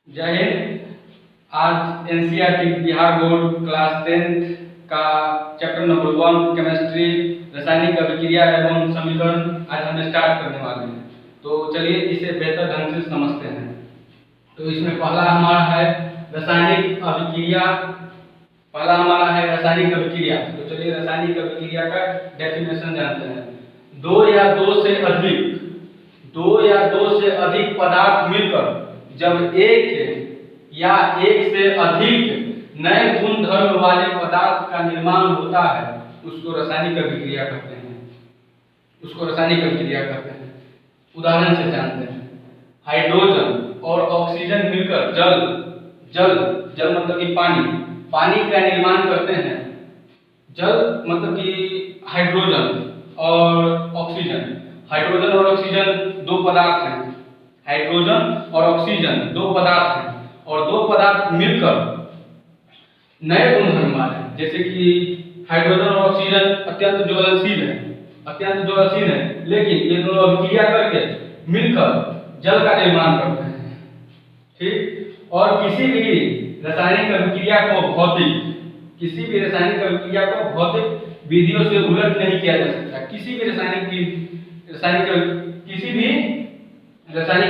जय हिंद। आज NCERT Bihar board class 10th का चैप्टर नंबर 1 केमिस्ट्री रासायनिक अभिक्रिया एवं समीकरण आज हम स्टार्ट करने वाले हैं। तो चलिए इसे बेहतर ढंग से समझते हैं। तो इसमें पहला हमारा है रासायनिक अभिक्रिया। तो चलिए रासायनिक अभिक्रिया का डेफिनेशन जानते हैं। दो या दो से अधिक पदार्थ मिलकर जब एक या एक से अधिक नए गुण धर्म वाले पदार्थ का निर्माण होता है उसको रासायनिक अभिक्रिया कहते हैं। उदाहरण से जानते हैं। हाइड्रोजन और ऑक्सीजन मिलकर जल मतलब कि पानी का निर्माण करते हैं। जल मतलब कि हाइड्रोजन और ऑक्सीजन दो पदार्थ हैं। हाइड्रोजन और ऑक्सीजन दो पदार्थ हैं और दो पदार्थ मिलकर नए गुणधर्म वाले, जैसे कि हाइड्रोजन और ऑक्सीजन अत्यंत ज्वलनशील है, लेकिन ये दोनों अभिक्रिया करके मिलकर जल का निर्माण करते हैं। ठीक। और किसी भी रासायनिक अभिक्रिया को भौतिक विधियों से उलट नहीं किया जा सकता। किसी भी रासायनिक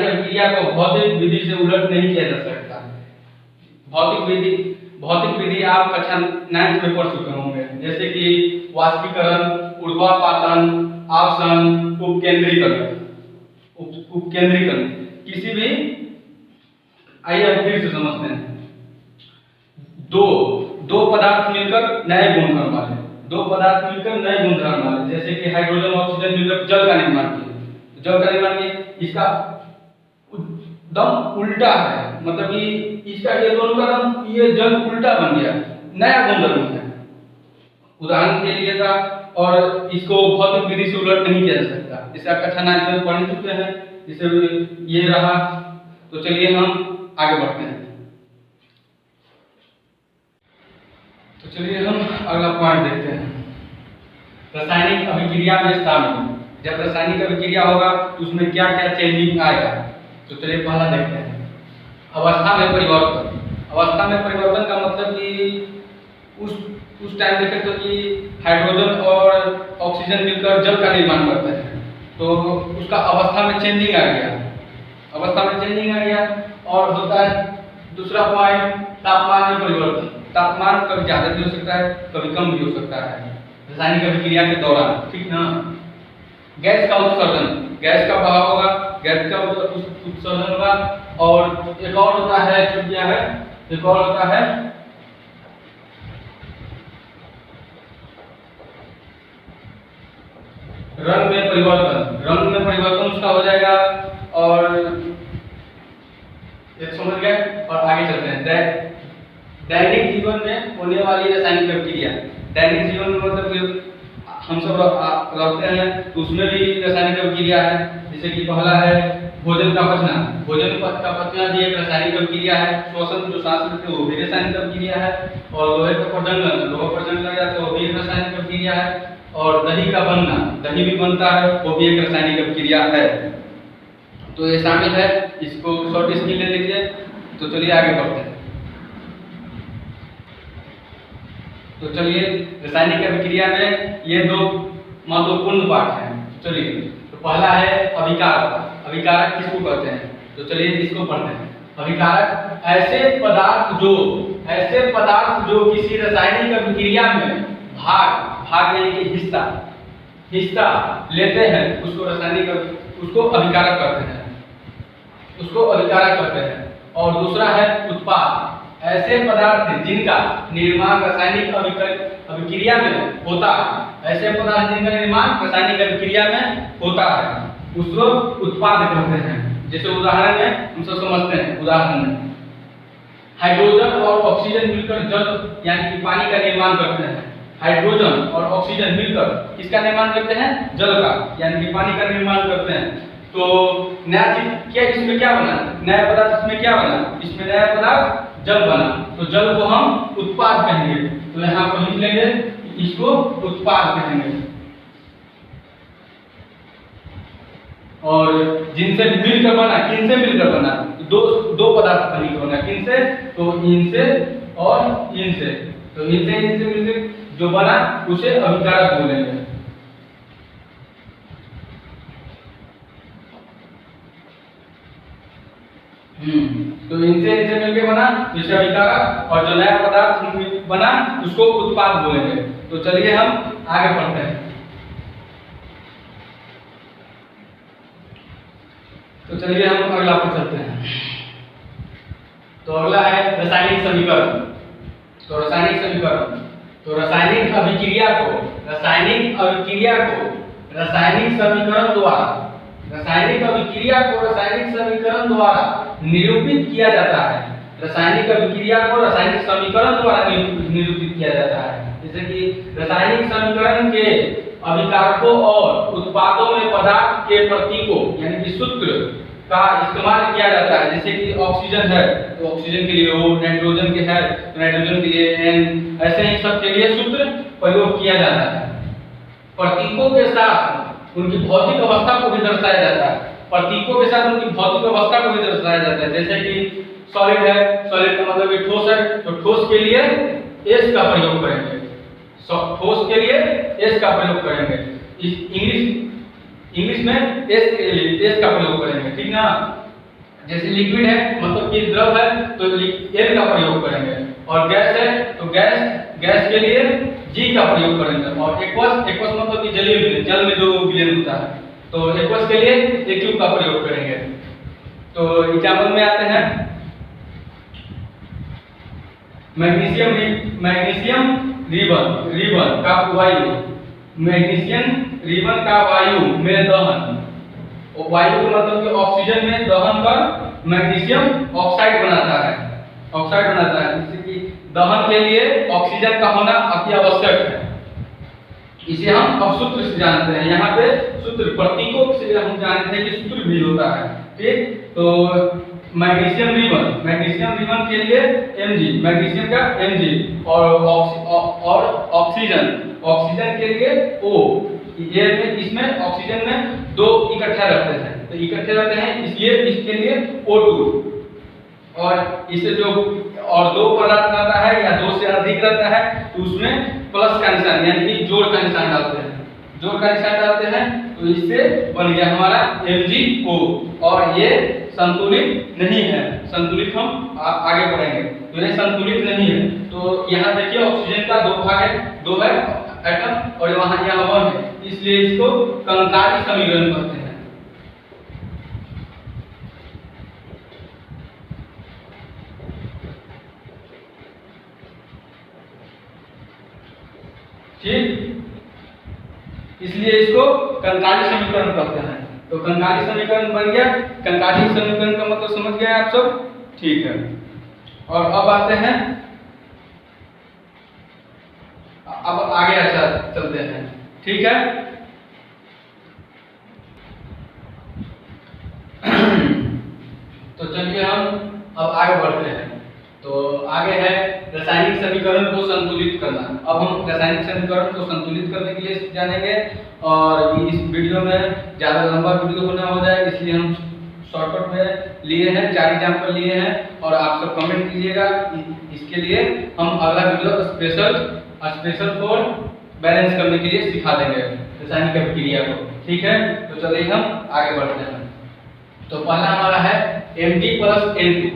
अभिक्रिया को भौतिक विधि से उलट नहीं किया जा सकता। भौतिक विधि आप कक्षा 9 में पढ़ चुके होंगे, जैसे कि वाष्पीकरण, ऊर्ध्वापातन, आवसन, उपकेंद्रीकरण। किसी भी, आइए हम फिर से समझते हैं। दो पदार्थ मिलकर नए गुणधर्म वाले, जैसे कि हाइड्रोजन और ऑक्सीजन मिलकर जल का निर्माण किए। इसका दम उल्टा है, मतलब कि इसका ये दोनों का दम, ये जल उल्टा बन गया, नया गुणधर्म है। उदाहरण के लिए था, और इसको भौतिक विधि से उलट नहीं किया जा सकता। इसका कक्षा 9 में पढ़ चुके हैं, जिसे ये रहा। तो चलिए हम आगे बढ़ते हैं। तो चलिए हम अगला पॉइंट देखते हैं। रासायनिक अभिक्रिया में शामिल। जब रासायनिक अभिक्रिया होगा तो उसमें क्या क्या चेंजिंग आएगा। तो चलिए पहला देखते हैं। अवस्था में परिवर्तन का मतलब कि उस टाइम देखें तो कि हाइड्रोजन और ऑक्सीजन मिलकर जल का निर्माण करते हैं, तो उसका अवस्था में चेंजिंग आ गया। और होता है दूसरा पॉइंट, तापमान में परिवर्तन। तापमान कभी ज्यादा भी हो सकता है, कभी कम भी हो सकता है रासायनिक अभिक्रिया के दौरान। ठीक ना। गैस का उत्सर्जन, गैस का बहाव होगा, गैस का उत्सर्जन होगा। और एक और होता है रंग में परिवर्तन उसका हो जाएगा। और एक समझ गए। और आगे चलते हैं। दैनिक जीवन में होने वाली रासायनिक अभिक्रिया। दैनिक जीवन में मतलब हम सब रहते हैं, तो उसमें भी रासायनिक अभिक्रिया है। जैसे कि पहला है भोजन का पचना भी एक रासायनिक अभिक्रिया है। श्वसन, जो सांस लेते हैं, वो भी रासायनिक अभिक्रिया है। और लोहे का प्रजनन लग जाता है, वो भी एक रासायनिक अभिक्रिया है। और दही का बनना, दही भी बनता है, वो भी एक रासायनिक अभिक्रिया है। तो ये शामिल है, इसको शॉर्ट स्किल ले लीजिए। तो चलिए आगे बढ़ते हैं। तो चलिए रासायनिक अभिक्रिया में ये दो महत्वपूर्ण पार्ट हैं। चलिए, तो पहला है अभिकारक। अभिकारक किसको कहते हैं? तो चलिए इसको पढ़ते हैं। अभिकारक ऐसे पदार्थ जो किसी रासायनिक अभिक्रिया में भाग यानी कि हिस्सा लेते हैं, उसको अभिकारक कहते हैं। और दूसरा है उत्पाद। ऐसे पदार्थ जिनका निर्माण रासायनिक अभिक्रिया में होता है, उसको उत्पाद कहते हैं। जैसे उदाहरण में हम सब समझते हैं। उदाहरण में हाइड्रोजन और ऑक्सीजन मिलकर जल यानी कि पानी का निर्माण करते हैं। हाइड्रोजन और ऑक्सीजन मिलकर किसका निर्माण करते हैं? जल का, यानी कि पानी का निर्माण करते हैं। तो नया चीज इसमें क्या बना? नया पदार्थ इसमें क्या बना? इसमें नया पदार्थ जल बना। तो जल को हम उत्पाद कहेंगे। तो यहाँ पर लिख लेंगे, इसको उत्पाद कहेंगे। और जिनसे मिलकर बना, किनसे मिलकर बना? दो पदार्थ का बना, किनसे? तो इनसे और इनसे, तो इनसे मिलकर जो बना उसे अभिकारक बोलेंगे। तो इनसे मिलकर बना इसे अभिकारक, और जो नया पदार्थ बना उसको उत्पाद बोलेंगे। तो चलिए हम आगे बढ़ते हैं। तो चलिए हम अगला पर चलते हैं। तो अगला है रासायनिक समीकरण। तो रासायनिक समीकरण, तो रासायनिक अभिक्रिया को रासायनिक समीकरण द्वारा निरूपित किया जाता है। रासायनिक अभिक्रिया को रासायनिक समीकरण द्वारा निरूपित किया जाता है। जैसे कि रासायनिक समीकरण के अभिकारकों और उत्पादों में पदार्थ के प्रतीकों यानी कि सूत्र का इस्तेमाल किया जाता है। जैसे कि ऑक्सीजन है तो ऑक्सीजन के लिए O, नाइट्रोजन के है तो नाइट्रोजन के लिए N, ऐसे ही सब के लिए सूत्र प्रयोग किया जाता है। प्रतीकों के साथ उनकी भौतिक अवस्था को भी दर्शाया जाता है। प्रतीकों के साथ उनकी भौतिक अवस्था को भी दर्शाया जाता है। जैसे कि सॉलिड है, सॉलिड का मतलब ये ठोस है, तो ठोस के लिए S का प्रयोग करेंगे। ठोस के लिए S का प्रयोग करेंगे। इंग्लिश में S का प्रयोग करेंगे, ठीक ना। जैसे लिक्विड है मतलब कि द्रव है तो L का प्रयोग करेंगे, और गैस है तो गैस के लिए G का प्रयोग करेंगे, और एक्वस मतलब कि जलीय विलयन, जल में जो विलयन होता है तो एक्वस के लिए AQ का प्रयोग करेंगे। तो एग्जाम्पल में आते हैं मैग्नीशियम रिबन का वायु, मैग्नीशियम रिबन का वायु में दहन, और वायु का मतलब कि ऑक्सीजन में दहन कर मैग्नीशियम ऑक्साइड बनाता है। जैसे कि दहन के लिए ऑक्सीजन का होना अति आवश्यक है। इसे हम अब सूत्र से जानते हैं। यहाँ पे सूत्र प्रतीकों से हम जानते हैं कि सूत्र भी होता है, ठीक। तो मैग्नीशियम रिबन के लिए Mg, मैग्नीशियम का Mg, और ऑक्सीजन के लिए O। ये इसमें ऑक्सीजन में दो इकट्ठा रहते हैं इसलिए इसके लिए O2, और इसे जो और दो पदार्थ रहता है या दो से अधिक रहता है तो उसमें प्लस का निशान यानी कि जोड़ का निशान डालते हैं। तो इससे बन गया हमारा MgO, और ये संतुलित नहीं है। संतुलित हम आगे पढ़ेंगे। तो ये संतुलित नहीं है। तो यहाँ देखिए ऑक्सीजन का दो है एटम, और यहाँ 1 है, इसलिए इसको कंकारी समीकरण कहते हैं। ठीक, इसलिए इसको कंकारी समीकरण कहते हैं। तो कंकारी समीकरण बन गया। कंकारी समीकरण का मतलब समझ गए आप सब, ठीक है। और अब आते हैं, अब आगे अच्छा चलते हैं, ठीक है। तो चलिए हम अब आगे बढ़ते हैं। तो आगे है रासायनिक समीकरण को संतुलित करना। अब हम रासायनिक समीकरण को संतुलित करने के लिए जानेंगे, और इस वीडियो में ज़्यादा लंबा वीडियो होना हो जाए इसलिए हम शॉर्टकट में लिए हैं, 4 एग्जाम्पल लिए हैं, और आप सब कमेंट कीजिएगा। इसके लिए हम अगला वीडियो स्पेशल फॉर बैलेंस करने के लिए सिखा देंगे रासायनिक अभिक्रिया को, ठीक है। तो चलिए हम आगे बढ़ते हैं। तो पहला हमारा है Mg + N2।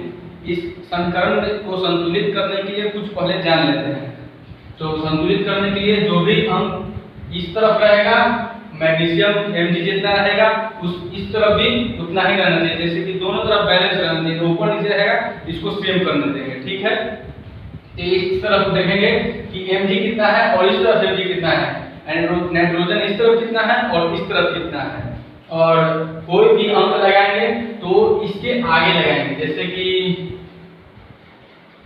इस समीकरण को संतुलित करने के लिए कुछ पहले जान लेते हैं। तो संतुलित करने के लिए जो भी अंक इस तरफ रहेगा, मैग्नीशियम Mg जितना रहेगा इस तरफ भी उतना ही रहना चाहिए। जैसे कि दोनों तरफ बैलेंस रहना चाहिए, ऊपर नीचे रहेगा इसको सेम करने देंगे, ठीक है। तो इस तरफ देखेंगे कि Mg कितना है और इस तरफ Mg कितना है, नाइट्रोजन इस तरफ कितना है और इस तरफ कितना है। और कोई भी अंक लगाएंगे तो इसके आगे लगाएंगे। जैसे कि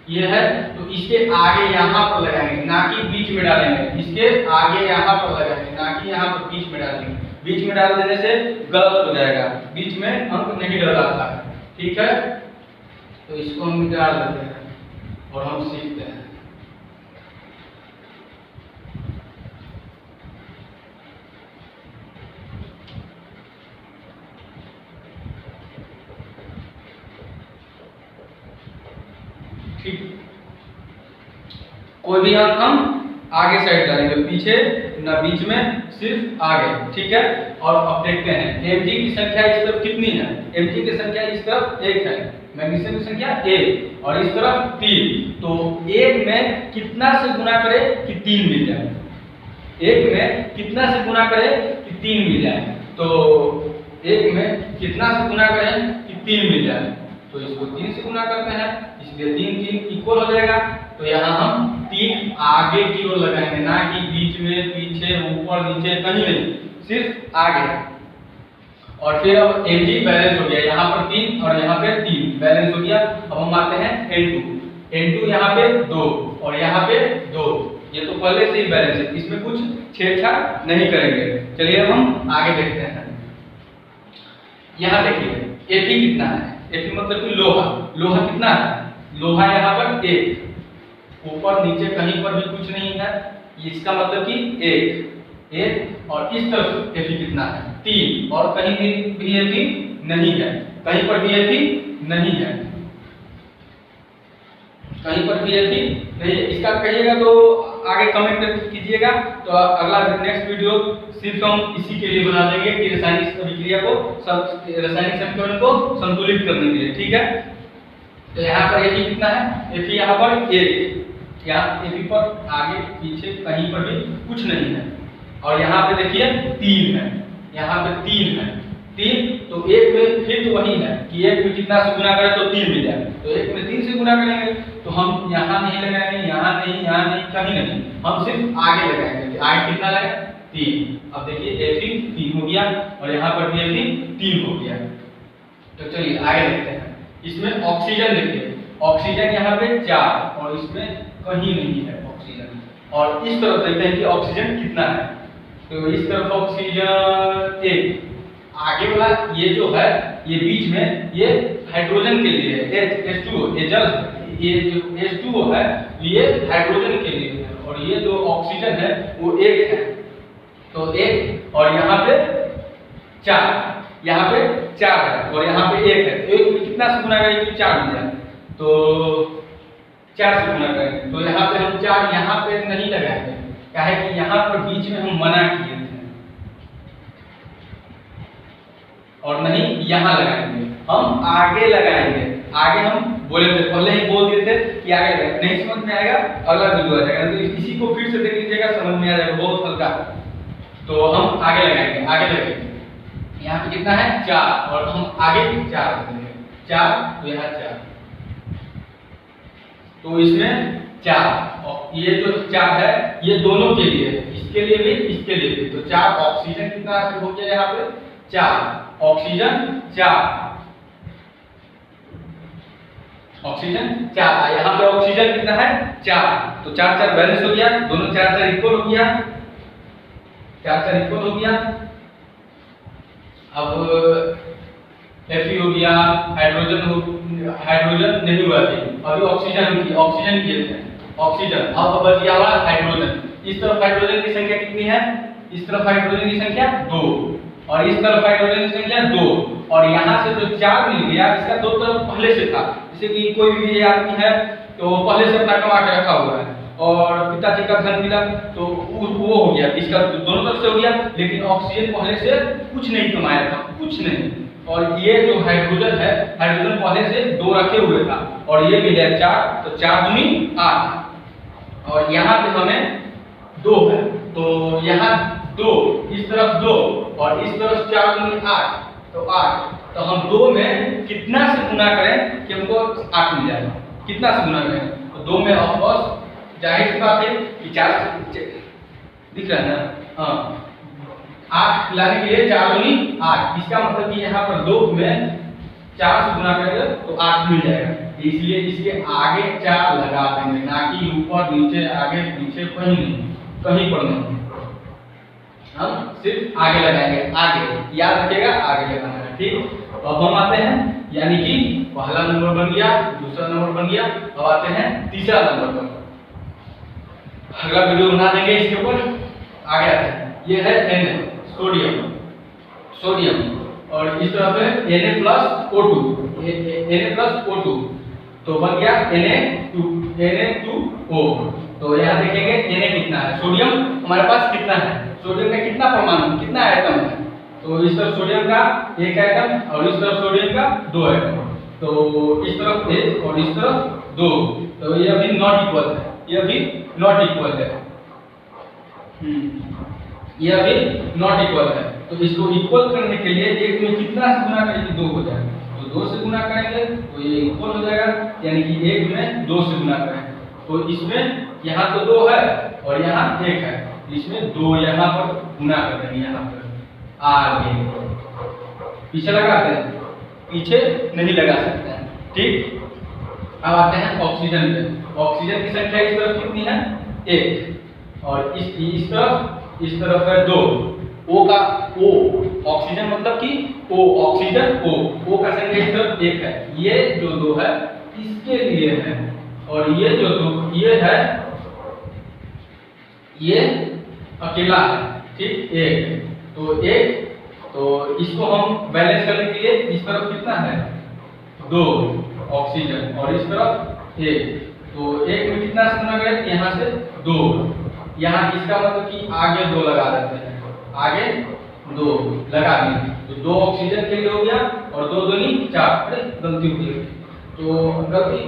ये है तो इसके आगे यहाँ पर लगाएंगे, ना कि बीच में डालेंगे। इसके आगे यहाँ पर लगाएंगे, ना कि यहाँ पर बीच में डालेंगे। बीच में डाल देने से गलत हो जाएगा, बीच में अंक नहीं डलाता है, ठीक है। तो इसको हम डाल देते हैं और हम सीखते हैं। ठीक, कोई भी अंक हम आगे साइड डालेंगे, पीछे ना बीच में, सिर्फ आगे। ठीक है, और अब देखते हैं Mg की संख्या इस तरफ कितनी है। Mg की संख्या इस तरफ 1 है, मैग्नीशियम की संख्या 1 और इस तरफ 3। तो 1 में कितना से गुना करें कि 3 मिल जाए, 1 में कितना से गुना करें कि 3 मिल जाए। तो 1 में कितना से गुना करें कि 3 मिल जाए, तो इसको 3 से गुना करते हैं, इसलिए 3 3 इक्वल हो जाएगा। तो यहाँ हम 3 आगे की ओर लगाएंगे, ना कि बीच में, पीछे, ऊपर, नीचे, कहीं नहीं, सिर्फ आगे। और फिर अब Mg बैलेंस हो गया, यहाँ पर 3 और यहाँ पे 3 बैलेंस हो गया। अब हम आते हैं N2 यहाँ पे 2 और यहाँ पे 2, ये तो पहले से ही बैलेंस है, इसमें कुछ छेड़छाड़ नहीं करेंगे। चलिए अब हम आगे देखते हैं। यहाँ देखिए Fe कितना है, Fe मतलब कि लोहा कितना है, लोहा यहाँ पर 1, ऊपर नीचे कहीं पर भी कुछ नहीं है, इसका मतलब कि 1 और इस तरफ Fe कितना है 3 और कहीं भी Fe नहीं है, कहीं पर भी Fe नहीं है, कहीं पर भी Fe नहीं है। इसका कहिएगा तो आगे कमेंट कीजिएगा, तो अगला नेक्स्ट वीडियो सिर्फ हम इसी के लिए बना देंगे कि रासायनिक अभिक्रिया को, रासायनिक समीकरण को संतुलित करने के लिए। ठीक है, तो यहाँ पर Fe कितना है, Fe यहाँ पर 1, यहाँ Fe पर आगे पीछे कहीं पर भी कुछ नहीं है, और यहाँ पे देखिए 3 है, यहाँ पे 3 है, 3। तो 1 में फिर तो वही है कि 1 में कितना से गुना करें तो 3 मिल जाए, तो 1 में 3 से गुना करेंगे, तो हम यहाँ नहीं लगाएंगे, यहाँ नहीं, कहीं नहीं, हम सिर्फ आगे लगाएंगे। आगे कितना लगे 3। अब देखिए Fe 3 हो गया और यहाँ पर भी Fe 3 हो गया। तो चलिए आगे देखते हैं। इसमें ऑक्सीजन देखिए, ऑक्सीजन यहाँ पे 4 और इसमें कहीं नहीं है ऑक्सीजन, और इस तरफ देखते हैं कि ऑक्सीजन कितना है। तो इस तरफ ऑक्सीजन 1, आगे वाला ये जो है ये बीच में ये हाइड्रोजन के लिए है, H2O, ये जल, ये जो H2O है ये हाइड्रोजन के लिए है, और ये जो ऑक्सीजन है वो 1 है। तो 1 और यहाँ पे 4, यहाँ पे 4 है और यहाँ पे 1 है, तो 1 में कितना से गुना करेंगे कि 4 मिल जाए, तो 4 से गुना करेंगे। तो यहाँ पे हम 4 यहाँ पे नहीं लगाएंगे, क्या है कि यहाँ पर बीच में हम मना किए थे, और नहीं यहाँ लगाएंगे, हम आगे लगाएंगे। आगे हम बोले थे, पहले ही बोल दिए थे कि आगे लगाएंगे, नहीं समझ में आएगा अगला वीडियो आ जाएगा, तो इसी को फिर से देख लीजिएगा, समझ में आ जाएगा, बहुत हल्का। तो हम आगे लगाएंगे, आगे लगेंगे, यहाँ पे कितना है 4 और हम आगे 4 लगाएंगे, 4 तो यहाँ 4, तो इसमें 4, और ये जो 4 है ये दोनों के लिए, इसके लिए भी इसके लिए भी, तो 4 ऑक्सीजन कितना हो गया यहाँ पे 4 ऑक्सीजन 4, ऑक्सीजन 4, यहाँ पे ऑक्सीजन कितना है 4, तो 4 4 बैलेंस हो गया, दोनों 4 4 इक्वल हो गया, 4 4 इक्वल हो गया। अब Fe हो गया, हाइड्रोजन नहीं हुआ थी, अभी ऑक्सीजन किए थे, ऑक्सीजन। अब बच गया हमारा हाइड्रोजन, इस तरफ हाइड्रोजन की संख्या कितनी है, इस तरफ हाइड्रोजन की संख्या 2 और इस तरफ हाइड्रोजन की संख्या 2, और यहाँ से जो 4 मिल गया इसका 2 तरफ पहले से था, जैसे कि कोई भी आदमी है तो पहले से अपना कमा के रखा हुआ है और पिताजी का धन मिला तो वो हो गया, इसका दोनों तरफ से हो गया, लेकिन ऑक्सीजन पहले से कुछ नहीं कमाया था, कुछ नहीं। और ये जो हाइड्रोजन है, हाइड्रोजन पहले से 2 रखे हुए था और ये मिला 4, तो 4 दूनी 8, और यहाँ पे हमें 2 है, तो यहाँ 2, इस तरफ 2 और इस तरफ 4 दूनी 8, तो 8, तो हम 2 में कितना से गुना करें कि हमको 8 मिल जाएगा, कितना से गुना करें, तो 2 में ऑफ कोर्स जाहिर सी बात है कि 4 दिख रहा है ना, हाँ 8 लाने के लिए 4 दूनी 8, इसका मतलब कि यहाँ पर 2 में 4 से गुना करेंगे तो 8 मिल जाएगा, इसलिए इसके आगे 4 लगा देंगे, ना कि ऊपर नीचे आगे पीछे कहीं नहीं, कहीं पर नहीं, हम सिर्फ आगे लगाएंगे, आगे याद रखिएगा आगे लगाना है। ठीक, अब हम आते हैं, यानी कि पहला नंबर बन गया, दूसरा नंबर बन गया, अब आते हैं तीसरा नंबर पर, अगला वीडियो बना देंगे इसके ऊपर। आगे आते हैं, ये है Na सोडियम, और इस तरफ है Na+O2, तो बन गया Na2O। तो यहाँ देखेंगे Na कितना है, सोडियम हमारे पास कितना है, सोडियम का कितना परमाणु, कितना एटम है। तो इस तरफ सोडियम का एक एटम और इस तरफ सोडियम का दो एटम, तो इस तरफ एक और इस तरफ दो, तो ये अभी नॉट इक्वल है, ये अभी नॉट इक्वल है, ये अभी नॉट इक्वल है। तो इसको इक्वल करने के लिए एक में कितना से गुना करेंगे, दो हो जाएगा, तो दो से गुना करेंगे तो ये इक्वल हो जाएगा, यानी कि एक में दो से गुना करेंगे तो इसमें यहाँ तो दो है और यहाँ एक है, इसमें दो यहाँ पर गुना कर देंगे, यहाँ पर आगे पीछे लगाते हैं, पीछे नहीं लगा सकते हैं, ठीक। अब आते हैं ऑक्सीजन पे। ऑक्सीजन की संख्या इस तरफ कितनी है, एक, और इस तरफ है दो। O का O, ऑक्सीजन मतलब कि O, ऑक्सीजन O का संख्या इस तरफ एक है, ये जो दो है इसके लिए है, और ये जो दो ये है ये अकेला है, ठीक, एक, तो एक, तो इसको हम बैलेंस करने के लिए इस तरफ कितना है, दो ऑक्सीजन और इस तरफ एक, तो एक में कितना से गुना करें, यहाँ से दो, यहाँ इसका मतलब कि आगे दो लगा देते हैं, आगे दो लगा दिए, तो दो ऑक्सीजन के लिए हो गया और दो दूनी चार, गलती हो गई, तो गलती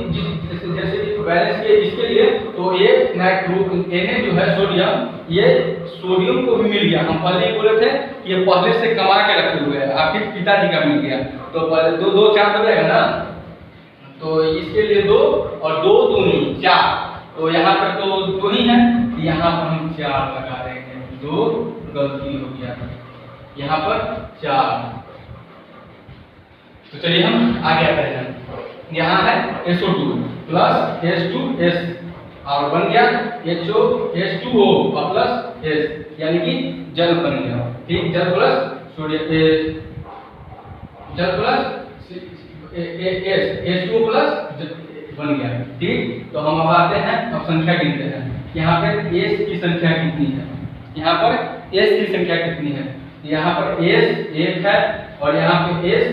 जैसे कि बैलेंस के इसके लिए, तो ये Na जो है सोडियम, ये सोडियम को भी मिल गया, हम पहले ही बोले थे ये पहले से कमा के रखे हुए हैं, आपके पिताजी का मिल गया, तो पहले दो दो चार हो जाएगा ना, तो इसके लिए दो और दो दूनी चार, तो यहाँ पर तो दो ही है, यहाँ पर हम चार लगा देंगे, दो गलती हो गया, यहाँ पर चार। तो चलिए हम आगे आते हैं, यहाँ है SO2 प्लस H2S और बन गया H2O और प्लस S, यानी कि जल बन गया, ठीक, जल प्लस सोडियम, जल प्लस H2O प्लस बन गया, ठीक। तो हम अब आते हैं, अब संख्या गिनते हैं, यहाँ पे S की संख्या कितनी है, यहाँ पर S की संख्या कितनी है, यहाँ पर S एक है और यहाँ पे S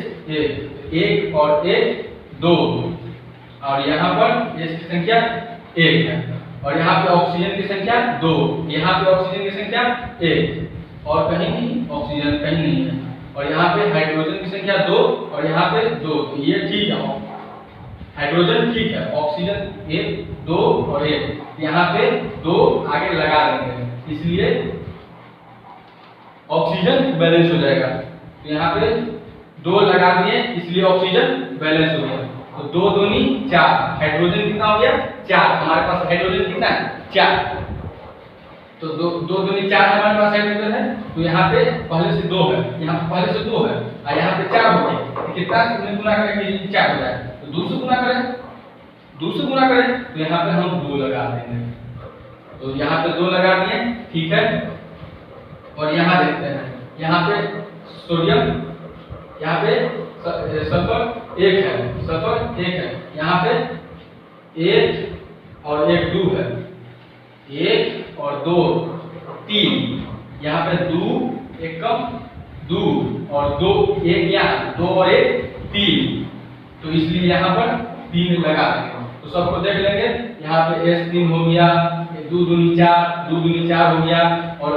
एक और एक दो, और यहाँ पर S की संख्या एक है, और यहाँ पे ऑक्सीजन की संख्या दो, यहाँ पे ऑक्सीजन की संख्या एक, और कहीं नहीं ऑक्सीजन कहीं नहीं है, और यहाँ पे हाइड्रोजन की संख्या दो और यहाँ पे दो, तो ये ठीक है, हाइड्रोजन ठीक है, ऑक्सीजन एक दो और एक, यहाँ पे दो आगे लगा देंगे, इसलिए ऑक्सीजन बैलेंस हो जाएगा, तो यहाँ पे दो लगा दिए इसलिए ऑक्सीजन बैलेंस हो गया, तो दो दूनी चार, हाइड्रोजन कितना हो गया, चार, हमारे पास हाइड्रोजन कितना है, चार, तो दो दूनी चार हमारे पास हाइड्रोजन है, तो यहाँ पे पहले से दो है, यहाँ पे पहले से दो है और यहाँ पे चार हो गया, कितना से गुना करेंगे, चार हो जाए, तो दो से गुना करें, दो से गुना करें, तो यहाँ पे हम दो लगा देंगे, तो यहाँ पे दो लगा दिए, ठीक है। और यहाँ देखते हैं, यहाँ पे सोडियम, यहाँ पे सल्फर एक है, सल्फर एक है, यहाँ पे एक और एक दो है, एक और दो तीन, यहाँ पे दो एक कम दो और दो एक, यहाँ दो और एक तीन, तो इसलिए यहाँ पर तीन लगा देंगे, तो सबको देख लेंगे, यहाँ पे S3 हो गया, दो दूनी चार हो गया, और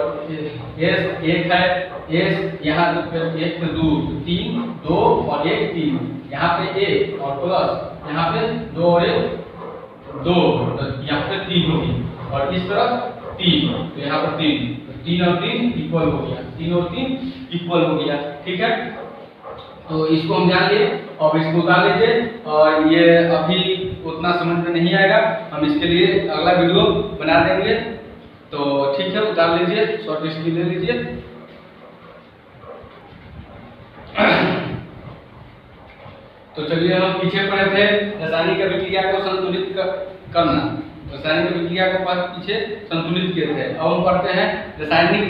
S एक है, S यहाँ एक से दो तीन, दो और एक तीन, यहाँ पे एक और प्लस यहाँ पे दो और एक दो, यहाँ पे तीन होगी, और इस तरफ तीन, तो यहाँ पर तीन, तो तीन और तीन इक्वल हो गया, तीन और तीन इक्वल हो गया, ठीक है। तो इसको हम जान लिए, और इसको उतार लीजिए, और ये अभी उतना समझ में नहीं आएगा, हम इसके लिए अगला वीडियो बना देंगे, तो ठीक है, उतार लीजिए, शॉर्ट लिस्ट ले लीजिए। तो चलिए हम पीछे पड़े थे, रासायनिक अभिक्रिया को संतुलित करना, रासायनिक अभिक्रिया को पीछे संतुलित किए थे। अब हम पढ़ते हैं रासायनिक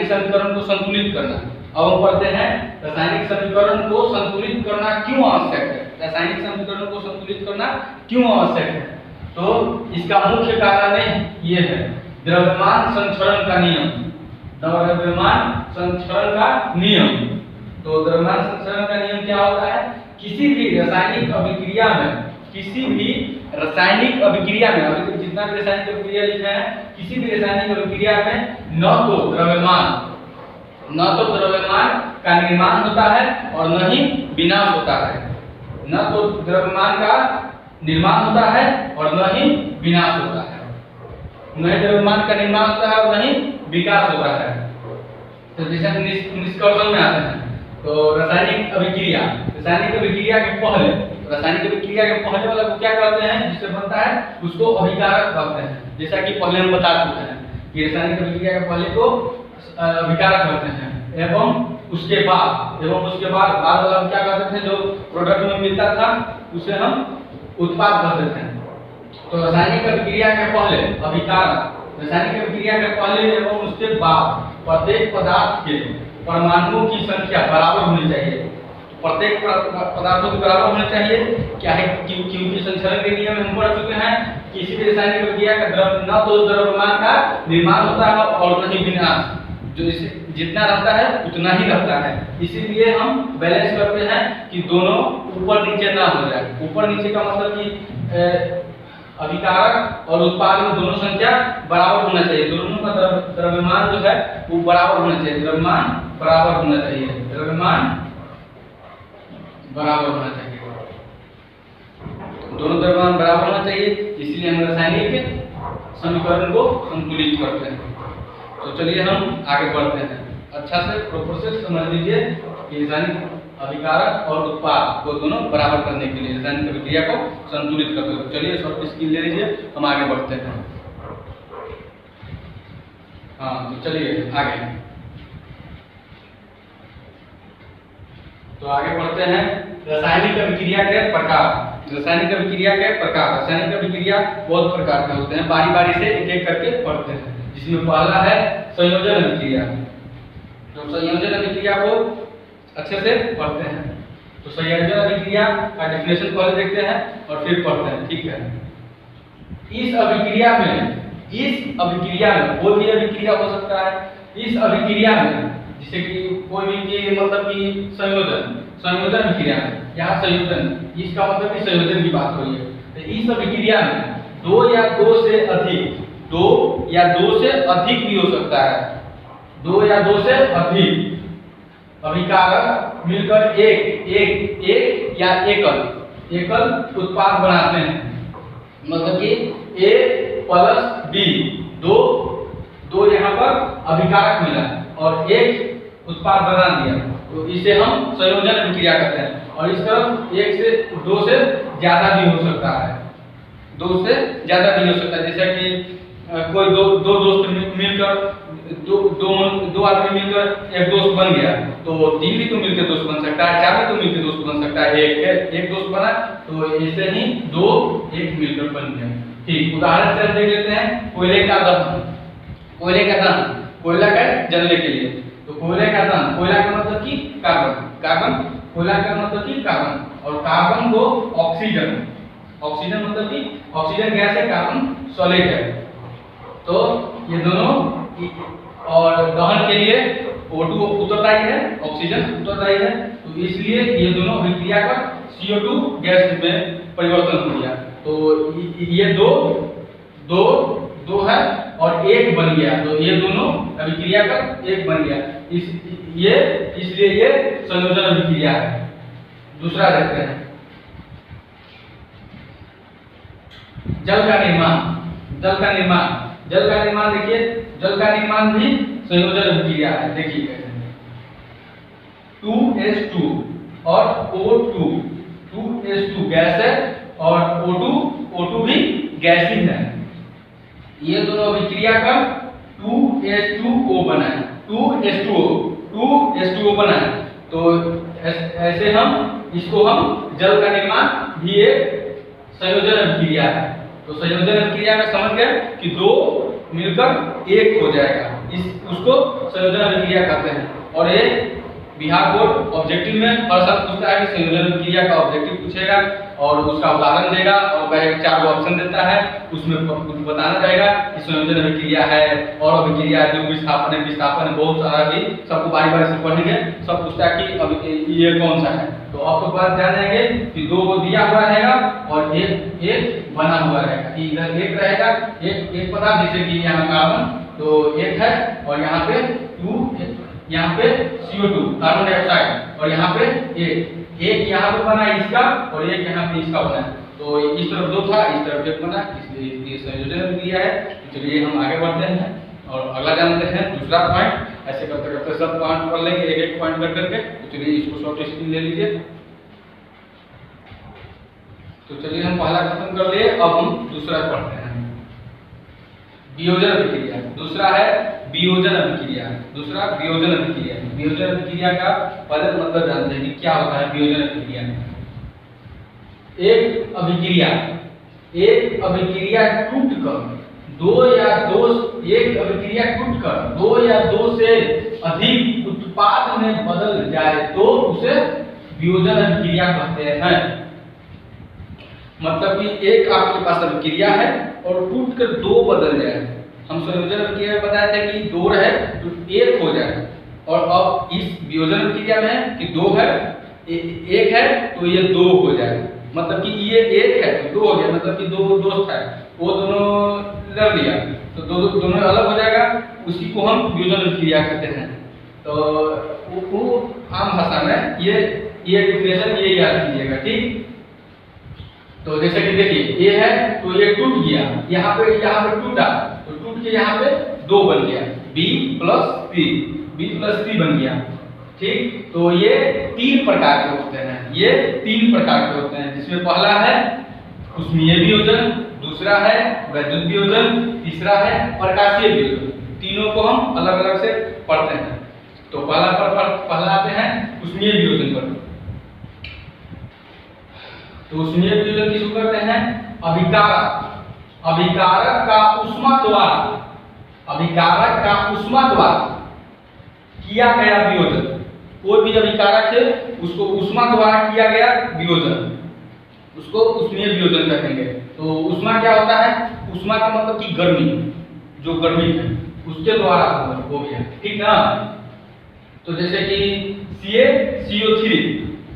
समीकरण को संतुलित करना। अब हम पढ़ते हैं रासायनिक समीकरण को संतुलित करना क्यों आवश्यक है, रासायनिक समीकरण को संतुलित करना क्यों आवश्यक है। तो इसका मुख्य कारण ये है द्रव्यमान संचरण का नियम, द्रव्यमान संचरण का नियम। तो द्रव्यमान संचरण का नियम क्या होता है, किसी भी रासायनिक अभिक्रिया में, किसी भी रासायनिक अभिक्रिया में, अभी तक जितना भी रासायनिक अभिक्रिया लिखा है, किसी भी रासायनिक अभिक्रिया में न तो द्रव्यमान का निर्माण होता है और न ही विनाश होता है। न तो द्रव्यमान का निर्माण होता है और न ही विनाश होता है, न ही द्रव्यमान का निर्माण होता है और न ही विकास होता है। तो जैसे निष्कर्षण में आते हैं, तो रासायनिक अभिक्रिया के पहले वाला को क्या कहते हैं, जिससे बनता है उसको अभिकारक कहते हैं। जैसा कि पहले हम बता चुके हैं कि रासायनिक अभिक्रिया के पहले को अभिकारक कहते हैं, एवं उसके बाद वाला हम क्या कहते थे, जो प्रोडक्ट में मिलता था उसे हम उत्पाद कहते थे। तो रासायनिक अभिक्रिया के पहले अभिकारक, रासायनिक अभिक्रिया के पहले एवं उसके बाद प्रत्येक पदार्थ के परमाणुओं की संख्या बराबर होनी चाहिए। प्रत्येक पदार्थों के बराबर होना चाहिए। क्या है, क्योंकि संचरण के नियम हम पढ़ चुके हैं, किसी भी रासायनिक अभिक्रिया का न तो द्रव्यमान का निर्माण होता है और न ही विनाश, जो इसे जितना रहता है उतना ही रहता है। इसीलिए हम बैलेंस करते हैं कि दोनों ऊपर नीचे ना हो जाए। ऊपर नीचे का मतलब कि अभिकारक और उत्पाद में दोनों संख्या बराबर होना चाहिए। दोनों का द्रव्यमान जो है वो बराबर होना चाहिए, द्रव्यमान बराबर होना चाहिए, द्रव्यमान बराबर होना चाहिए, दोनों द्रव्यमान बराबर होना चाहिए। इसलिए हम रासायनिक समीकरण को संतुलित करते हैं। तो चलिए हम आगे बढ़ते हैं। अच्छा से प्रॉपर से समझ लीजिए कि रासायनिक अभिकारक और उत्पाद को दोनों बराबर करने के लिए रासायनिक अभिक्रिया को संतुलित करते हैं। चलिए शॉर्ट स्किल ले लीजिए, हम आगे बढ़ते हैं। हाँ, तो चलिए आगे। तो आगे बढ़ते हैं रासायनिक अभिक्रिया के प्रकार। रासायनिक अभिक्रिया के प्रकार, रासायनिक अभिक्रिया बहुत प्रकार के होते हैं, बारी बारी से एक एक करके पढ़ते हैं। जिसमें पहला है संयोजन अभिक्रिया। तो संयोजन अभिक्रिया को अच्छे से पढ़ते हैं। तो संयोजन अभिक्रिया का डेफिनेशन पहले देखते हैं और फिर पढ़ते हैं, ठीक है। इस अभिक्रिया में कोई भी अभिक्रिया हो सकता है। इस अभिक्रिया में जैसे कि कोई भी मतलब कि संयोजन अभिक्रिया है, यहाँ संयोजन, इसका मतलब कि संयोजन की बात हो रही है। तो इस अभिक्रिया में दो या दो से अधिक भी हो सकता है। दो या दो से अधिक अभिकारक मिलकर एक या एकल उत्पाद बनाते हैं। मतलब कि A + B, दो यहाँ पर अभिकारक मिला और एक उत्पाद बना दिया, तो इसे हम संयोजन अभिक्रिया कहते हैं। और इस तरफ दो से ज्यादा भी हो सकता है, जैसे कि कोई दो दोस्त मिलकर दो आदमी मिलकर एक दोस्त बन गया, तो तीन भी तो मिलकर दोस्त बन सकता है, चार भी तो मिलकर दोस्त बन सकता है। एक दोस्त बना तो ऐसे ही दो एक मिलकर बन गया। ठीक, उदाहरण से देख लेते हैं कोयले का दहन, कोयला का जलने के लिए। तो कोयले का दहन, कोयला का मतलब कि कार्बन, कोयला का मतलब कि कार्बन, और कार्बन को ऑक्सीजन मतलब कि ऑक्सीजन गैस है, कार्बन सॉलिड है। तो ये दोनों, और दहन के लिए O2 उत्तरदायी है, ऑक्सीजन उत्तरदायी है, तो इसलिए ये दोनों अभिक्रिया का CO2 गैस में परिवर्तन हो गया। तो ये दो है और एक बन गया, तो ये दोनों अभिक्रिया का एक बन गया, इसलिए ये संयोजन अभिक्रिया है। दूसरा देखते हैं जल का निर्माण। देखिए, जल का निर्माण भी संयोजन अभिक्रिया है। देखिए 2H2 और O2, 2H2 गैस है और O2 भी गैस ही है। ये दोनों अभिक्रिया का 2H2O बना है, 2H2O बना है। तो ऐसे इसको हम जल का निर्माण भी एक संयोजन अभिक्रिया है। तो संयोजन अभिक्रिया में समझ गए कि दो मिलकर एक हो जाएगा, उसको संयोजन अभिक्रिया कहते हैं। और बिहार बोर्ड ऑब्जेक्टिव में हर साल पूछता है कि संयोजन अभिक्रिया का ऑब्जेक्टिव पूछेगा और उसका उदाहरण देगा और वह 4 ऑप्शन देता है, उसमें बताना रहेगा कि संयोजन अभिक्रिया है और अभिक्रिया जो विस्थापन है बहुत सारा भी सबको बारी बारी से पढ़ेंगे। सब पूछता है कि अब ये कौन सा है, तो आप तो बात जान जाएंगे कि 2 दिया हुआ रहेगा और एक बना हुआ रहेगा। इधर एक रहेगा, एक पदार्थ जैसे कि यहाँ कार्बन तो एक है और यहाँ पे 2, यहाँ पे CO2 कार्बन डाइऑक्साइड और यहाँ पे एक यहाँ पे बना इसका और एक यहाँ पे इसका बना। तो इस तरफ 2 था, इस तरफ 1 बना, इसलिए ये संयोजन अभिक्रिया है। चलिए हम आगे बढ़ते हैं और अगला जानते हैं दूसरा पॉइंट। ऐसे करते करते सब पॉइंट पढ़ लेंगे एक पॉइंट कर करके। तो चलिए इसको शॉर्ट स्क्रीन ले लीजिए। तो चलिए हम पहला खत्म कर लिए, अब हम दूसरा पढ़ते हैं। वियोजन अभिक्रिया, दूसरा है वियोजन अभिक्रिया, दूसरा वियोजन अभिक्रिया। वियोजन अभिक्रिया का पहले मतलब जानते हैं कि क्या होता है वियोजन अभिक्रिया। एक अभिक्रिया टूटकर एक अभिक्रिया टूटकर 2 या 2 से अधिक उत्पाद में बदल जाए तो उसे वियोजन अभिक्रिया कहते हैं। मतलब कि एक आपके पास अभिक्रिया है और टूटकर 2 बदल जाए। हम संयोजन अभिक्रिया में बताए थे कि 2 रहे तो 1 हो जाए, और अब इस वियोजन अभिक्रिया में कि 2 है 1 है तो ये 2 हो जाए। मतलब कि ये 1 है तो 2 हो गया, मतलब कि 2 दोस्त है वो दोनों लड़ लिया तो दोनों अलग हो जाएगा, उसी को हम वियोजन अभिक्रिया कहते हैं। तो वो आम भाषा में ये डिफिनेशन ये याद कीजिएगा, ठीक। तो जैसे कि देखिए ये है तो ये टूट गया, यहाँ पे टूटा तो टूट के यहाँ पे 2 बन गया, B प्लस C बन गया, ठीक। तो ये 3 प्रकार के होते हैं, जिसमें पहला है ऊष्मीय वियोजन, दूसरा है वैद्युत वियोजन, तीसरा है प्रकाशीय वियोजन। तीनों को हम अलग अलग से पढ़ते हैं। तो पहला आते हैं ऊष्मीय वियोजन पर। तो ऊष्मीय वियोजन किसको करते हैं? अभिकारक का ऊष्मा द्वारा किया गया वियोजन। कोई भी अभिकारक है उसको ऊष्मा द्वारा किया गया वियोजन, उसको ऊष्मीय वियोजन कहेंगे। तो ऊष्मा क्या होता है? ऊष्मा का मतलब कि गर्मी, जो गर्मी है उसके द्वारा हो गया, ठीक ना। तो जैसे कि CaCO3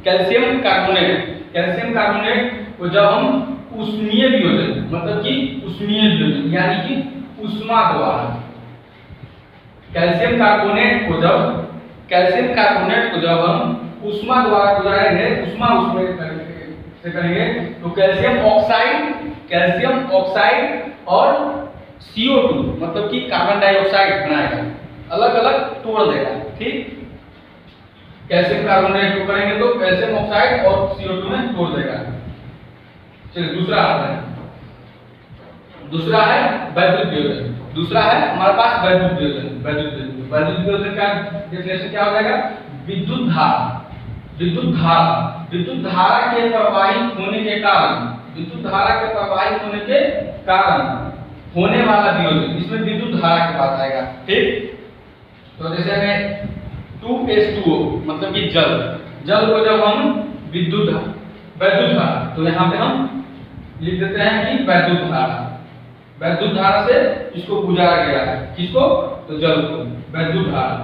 कैल्शियम कार्बोनेट को जब हम ऊष्मीय वियोजन मतलब कि ऊष्मीय वियोजन यानी कि ऊष्मा द्वारा कैल्शियम कार्बोनेट को जब हम ऊष्मा द्वारा गुजारेंगे, ऊष्मा से करेंगे तो कैल्शियम ऑक्साइड और CO2 मतलब कि कार्बन डाइऑक्साइड बनाएगा, अलग अलग तोड़ देगा, ठीक। कैल्शियम कार्बोनेट को करेंगे तो कैल्शियम ऑक्साइड और CO2 में तोड़ देगा। चलिए दूसरा आता है, दूसरा है वैद्युत वियोजन। दूसरा है हमारे पास वैद्युत वियोजन का डेफिनेशन क्या हो जाएगा? विद्युत धारा के प्रवाहित होने के कारण होने वाला वियोजन, इसमें विद्युत धारा की बात आएगा, ठीक। तो जैसे हमें 2H2O मतलब कि जल को जब हम वैद्युत धारा तो यहाँ पे हम लिख देते हैं कि वैद्युत धारा से इसको गुजारा गया है, किसको? तो जल को वैद्युत धारा।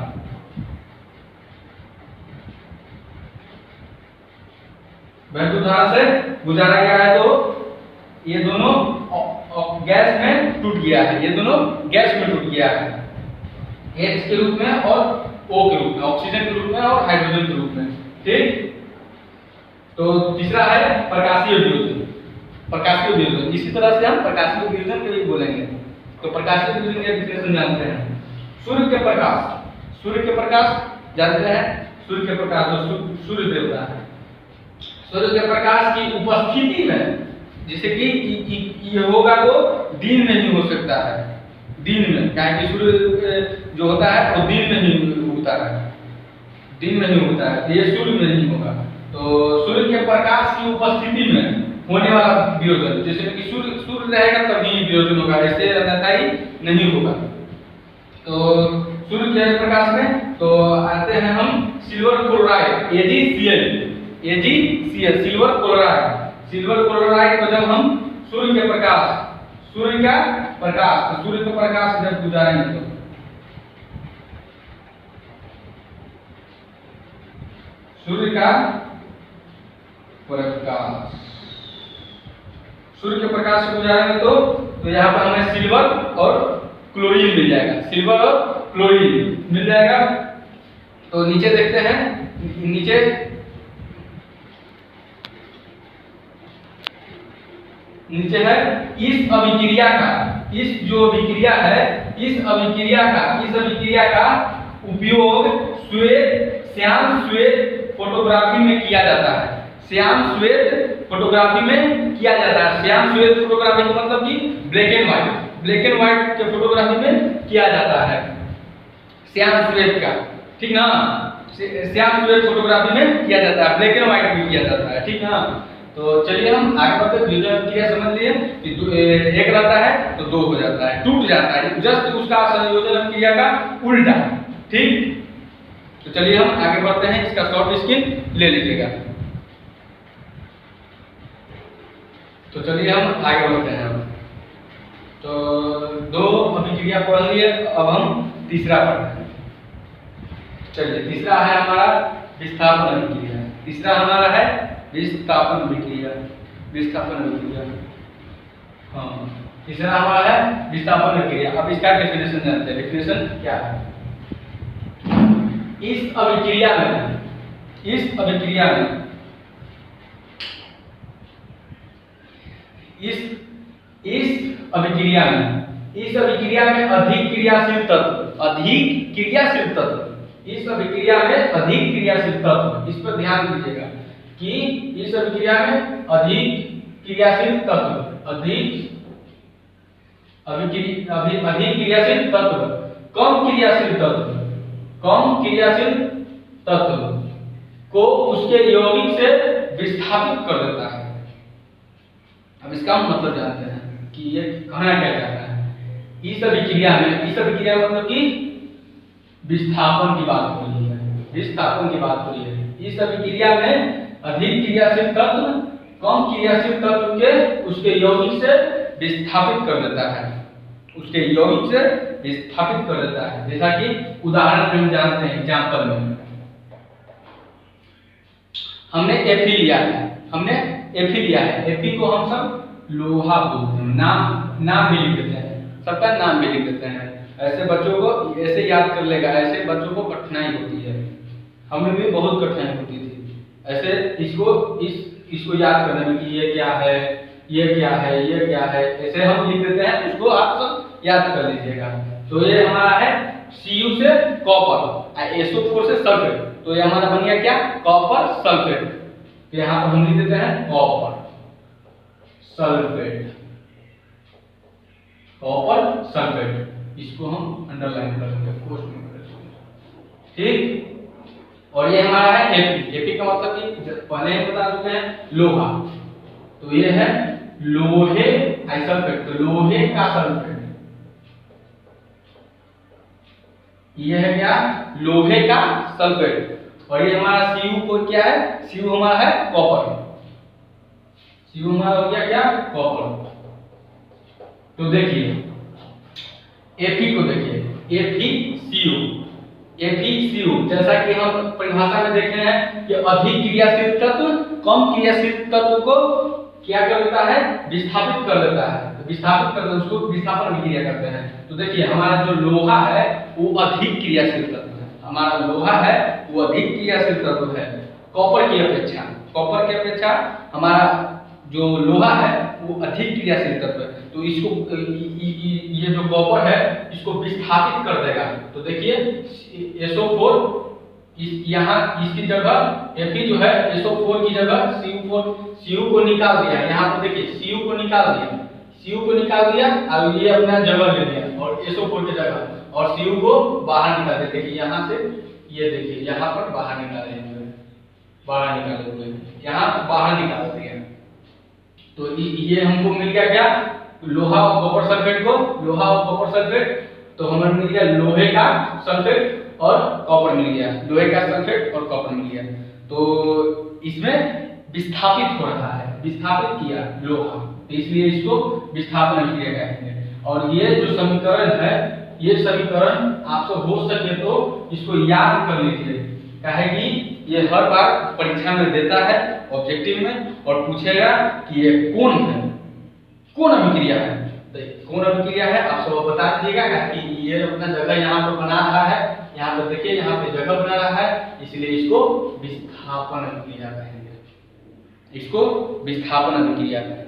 वैद्युत धारा से गुजारा गया है तो ये दोनों गैस में टूट गया है, H के रूप में और O के रूप में, ऑक्सीजन के रूप में और हाइड्रोजन के रूप में, ठीक। तो तीसरा है प्रकाशीय वियोजन। इसी तरह से हम प्रकाशीय वियोजन के लिए बोलेंगे। तो प्रकाशीय वियोजन का डेफिनेशन जानते हैं। सूर्य के प्रकाश जानते हैं, सूर्य के प्रकाश जो सूर्य देवता है, सूर्य के प्रकाश की उपस्थिति में, जैसे कि ये होगा तो दिन में ही हो सकता है, दिन में, क्या कि सूर्य जो होता है वो दिन में ही उगता है, ये सूर्य में नहीं होगा। तो सूर्य के प्रकाश की उपस्थिति में होने वाला वियोजन, जैसे कि सूर्य रहेगा तभी वियोजन होगा, ऐसे अन्यथा ही नहीं होगा। तो सूर्य के प्रकाश में तो आते हैं हम silver chloride AgCl, silver chloride. Silver chloride को जब हम सूर्य का प्रकाश तो सूर्य का प्रकाश जब गुजारेंगे तो सूर्य के प्रकाश से गुजारेंगे तो यहाँ पर हमें सिल्वर और क्लोरीन मिल जाएगा, सिल्वर और क्लोरीन मिल जाएगा। तो नीचे देखते हैं, नीचे है इस अभिक्रिया का उपयोग श्याम श्वेत फोटोग्राफी में किया जाता है। श्याम श्वेत फोटोग्राफी का मतलब कि ब्लैक एंड व्हाइट के फोटोग्राफी में किया जाता है श्याम श्वेत का, ठीक ना। श्याम श्वेत फोटोग्राफी में किया जाता है, ब्लैक एंड व्हाइट भी किया जाता है, ठीक ना। तो चलिए हम आगे बढ़ते हैं। वियोजन क्रिया समझ लिए कि एक रहता है तो दो हो जाता है, टूट जाता है, जस्ट उसका संयोजन क्रिया का उल्टा, ठीक। तो चलिए हम आगे बढ़ते हैं, इसका शॉर्ट स्किन ले लीजिएगा। तो चलिए हम आगे बढ़ते हैं। तो दो अभिक्रिया पढ़ लिए, अब हम तीसरा पढ़ते हैं। चलिए तीसरा है हमारा विस्थापन अभिक्रिया। हाँ, तीसरा हमारा है विस्थापन अभिक्रिया। अब इसका डेफिनेशन जानते हैं। डेफिनेशन क्या है? इस अभिक्रिया में अधिक क्रियाशील तत्व, इस पर ध्यान दीजिएगा कि इस अभिक्रिया में अधिक क्रियाशील तत्व, कम क्रियाशील तत्व को उसके यौगिक से विस्थापित कर देता है। अब इसका मतलब जानते हैं कि ये कहना क्या चाहता है। इस अभिक्रिया मतलब कि विस्थापन की बात हो रही है। इस अभिक्रिया में अधिक क्रियाशील तत्व कम क्रियाशील तत्व के उसके यौगिक से विस्थापित कर देता है, जैसा कि उदाहरण में हम जानते हैं। एग्जांपल में हमने Fe लिया है, Fe को हम सब लोहा बोलते हैं, नाम भी लिख देते हैं, सबका नाम भी लिख देते हैं। ऐसे बच्चों को ऐसे याद कर लेगा, ऐसे बच्चों को कठिनाई होती है, हमें भी बहुत कठिनाई होती थी ऐसे इसको याद करने में कि ये क्या है, ऐसे हम लिख देते हैं। उसको आप सब याद कर लीजिएगा। तो ये हमारा है Cu से कॉपर, SO4 से सल्फेट, तो ये हमारा बन गया क्या? Copper sulphate. तो यहाँ पर हम लिख देते हैं कॉपर सल्फेट, इसको हम अंडरलाइन कर देंगे, पोस्ट में कर देंगे, ठीक। और ये हमारा है Fe का मतलब कि पहले हम बता चुके हैं लोहा, तो ये है लोहे आइसल्फेट, तो लोहे का सल्फेट। ये है क्या? लोहे का सल्फेट। और ये हमारा Cu को क्या है? Cu हमारा है कॉपर, Cu हमारा हो गया क्या? कॉपर। तो देखिए Fe को देखिए, FeCu, जैसा कि हम परिभाषा में देखे हैं कि अधिक क्रियाशील तत्व कम क्रियाशील तत्व को क्या कर देता है? विस्थापित कर देता है। उसको विस्थापन अभिक्रिया कहते हैं। तो देखिए हमारा जो लोहा है वो अधिक क्रियाशील तत्व है, कॉपर की अपेक्षा हमारा जो लोहा है वो अधिक क्रियाशील तत्व है। तो इसको ये जो कॉपर है इसको विस्थापित कर देगा। तो देखिए SO4 यहाँ इसकी जगह Fe जो है SO4 की जगह Cu को निकाल दिया। यहाँ पर देखिए Cu को निकाल दिया और ये अपना जगह ले लिया और SO4 की जगह, और Cu को बाहर निकाल दिया। देखिए यहाँ से ये देखिए यहाँ पर बाहर निकाले हुए, यहाँ बाहर निकाल दिया। तो ये हमको मिल गया क्या? लोहा और कॉपर सल्फेट। तो हमें मिल गया लोहे का सल्फेट और कॉपर मिल गया, लोहे का सल्फेट और कॉपर मिल गया। तो इसमें विस्थापित हो रहा है, विस्थापित किया लोहा, तो इसलिए इसको विस्थापन अभिक्रिया कहेंगे। और ये जो समीकरण है, ये समीकरण आपसे हो सके तो इसको याद कर लीजिए, काहे कि ये हर बार परीक्षा में देता है ऑब्जेक्टिव में और पूछेगा कि ये कौन है, कौन अभिक्रिया है। तो कौन अभिक्रिया है आप सब बता दीजिएगा कि ये अपना जगह यहाँ पर बना रहा है, यहाँ पर देखिए यहाँ पे जगह बना रहा है, इसलिए इसको विस्थापन अभिक्रिया कहेंगे, इसको विस्थापन अभिक्रिया कहेंगे।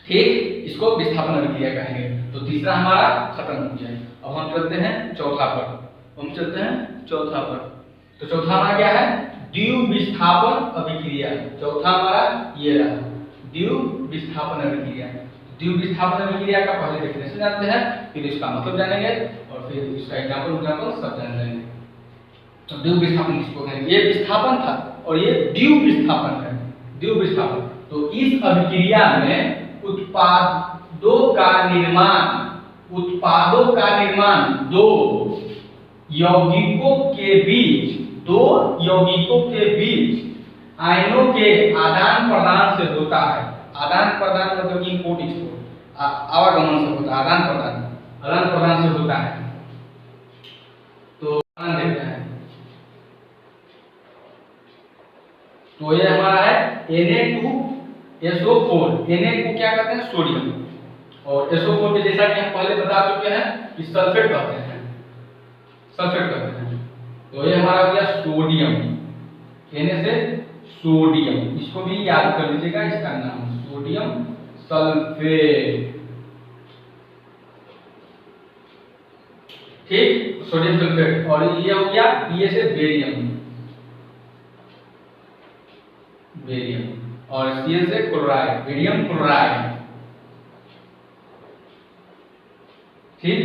ठीक, इसको विस्थापन अभिक्रिया कहेंगे। तो तीसरा हमारा खत्म हो गया। अब हम चलते हैं चौथा पर, हम चलते हैं चौथा पर। तो चौथा हमारा क्या है, द्विविस्थापन अभिक्रिया। चौथा हमारा ये रहा, द्विविस्थापन अभिक्रिया। द्विविस्थापन अभिक्रिया का पहले डेफिनेशन जानते हैं, फिर इसका मतलब जानेंगे और फिर इसका एग्जांपल सब जान लेंगे। तो द्विविस्थापन किसको कहेंगे, ये विस्थापन था और ये द्विविस्थापन है, द्विविस्थापन। तो इस अभिक्रिया में उत्पादों का निर्माण दो यौगिकों के बीच आयनों के आदान प्रदान से होता है। आदान प्रदान मतलब इनपुट एक्सपोर्ट, आवागमन से होता है, आदान प्रदान से होता है। तो देखते हैं, तो ये हमारा है Na2SO4। Na को क्या कहते हैं, सोडियम, और SO4 के जैसा कि हम पहले बता चुके हैं कि सल्फेट कहते हैं, सल्फेट कहते हैं। तो ये हमारा हो गया सोडियम, Na से सोडियम, इसको भी याद कर लीजिएगा, इसका नाम सोडियम सल्फेट। ठीक, सोडियम सल्फेट। और ये हो गया Ba से बेरियम, और Cl से क्लोराइड, बेरियम क्लोराइड। ठीक,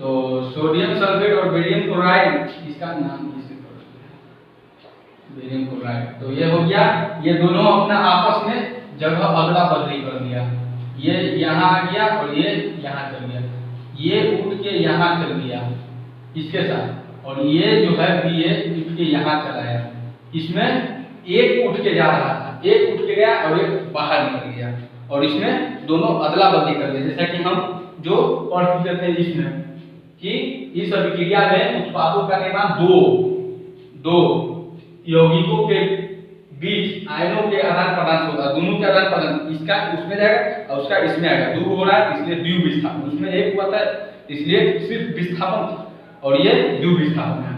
तो सोडियम सल्फेट और बेरियम क्लोराइड, इसका नाम बेरियम क्लोराइड। तो ये हो गया, ये दोनों अपना आपस में जगह अदला बदली कर दिया, ये यहाँ आ गया और ये यहाँ चल गया, ये उठ के यहाँ चल गया इसके साथ, और ये जो है Ba उठ के यहाँ चला गया। इसमें एक उठ के जा रहा था, एक उठ के गया और एक बाहर निकल गया, और इसमें दोनों अदला बदली कर दिया। जैसा कि हम जो पढ़ चुके थे इसमें कि इस अभिक्रिया में उत्पादों का निर्माण दो यौगिकों के बीच आयनों के आदान प्रदान से होता है, दोनों के आदान प्रदान, इसका उसमें जाएगा और उसका इसमें आएगा, दो हो रहा है इसलिए द्विविस्थापन। उसमें एक हुआ था इसलिए सिर्फ विस्थापन था, और ये द्विविस्थापन है।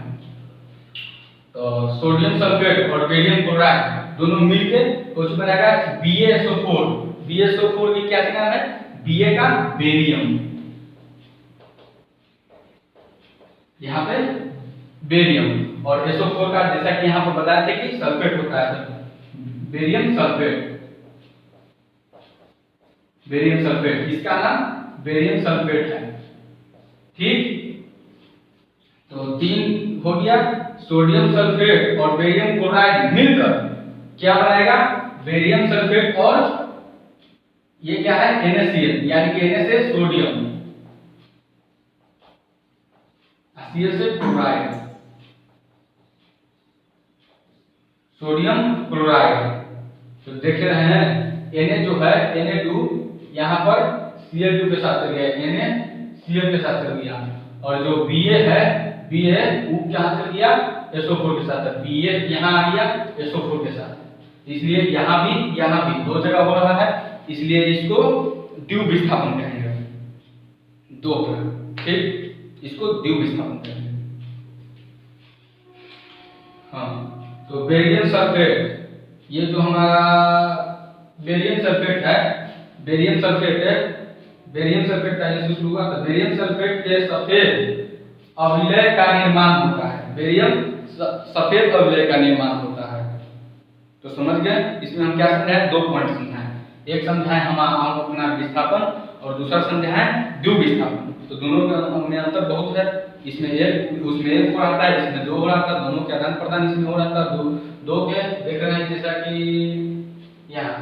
तो सोडियम सल्फेट और बेरियम क्लोराइड दोनों मिलकर कुछ बनाएगा BaSO4। BaSO4 की क्या नाम है, Ba का बेरियम, यहाँ पे बेरियम, और SO4 का जैसा कि यहाँ पर बताया थे कि सल्फेट होता है, बेरियम सल्फेट, बेरियम सल्फेट, इसका नाम बेरियम सल्फेट है। ठीक, तो तीन हो गया, सोडियम सल्फेट और बेरियम क्लोराइड मिलकर क्या बनाएगा, बेरियम सल्फेट, और ये क्या है NaCl, यानी कि Na से सोडियम, Cl से क्लोराइड, सोडियम क्लोराइड। तो देख रहे हैं Na जो है Na2 यहाँ पर Cl2 के साथ चल गया, NaCl के साथ चल गया, और जो Ba है Ba वो क्या चल गया, SO4 के साथ, Ba यहाँ आ गया SO4 के साथ, इसलिए यहाँ भी दो जगह हो रहा है, इसलिए इसको द्विविस्थापन कहेंगे, दो तरह। ठीक, इसको द्विविस्थापन कहेंगे। हाँ, तो बेरियम सल्फेट, ये जो हमारा बेरियम सल्फेट है, बेरियम सल्फेट पहले शुरू हुआ था। बेरियम सल्फेट के सफेद अवयव का निर्माण होता है, बेरियम सफेद अवयव का निर्माण होता है। तो समझ गए, इसमें हम क्या समझाए, दो पॉइंट समझाए, एक समझाए हम अपना विस्थापन और दूसरा समझाए द्विविस्थापन। तो दोनों में अंतर बहुत है, इसमें एक उसमें एक हो रहा था, इसमें दो हो रहा था, दोनों के आदान प्रदान इसमें हो रहा था, दो के देख रहे हैं, जैसा कि यहाँ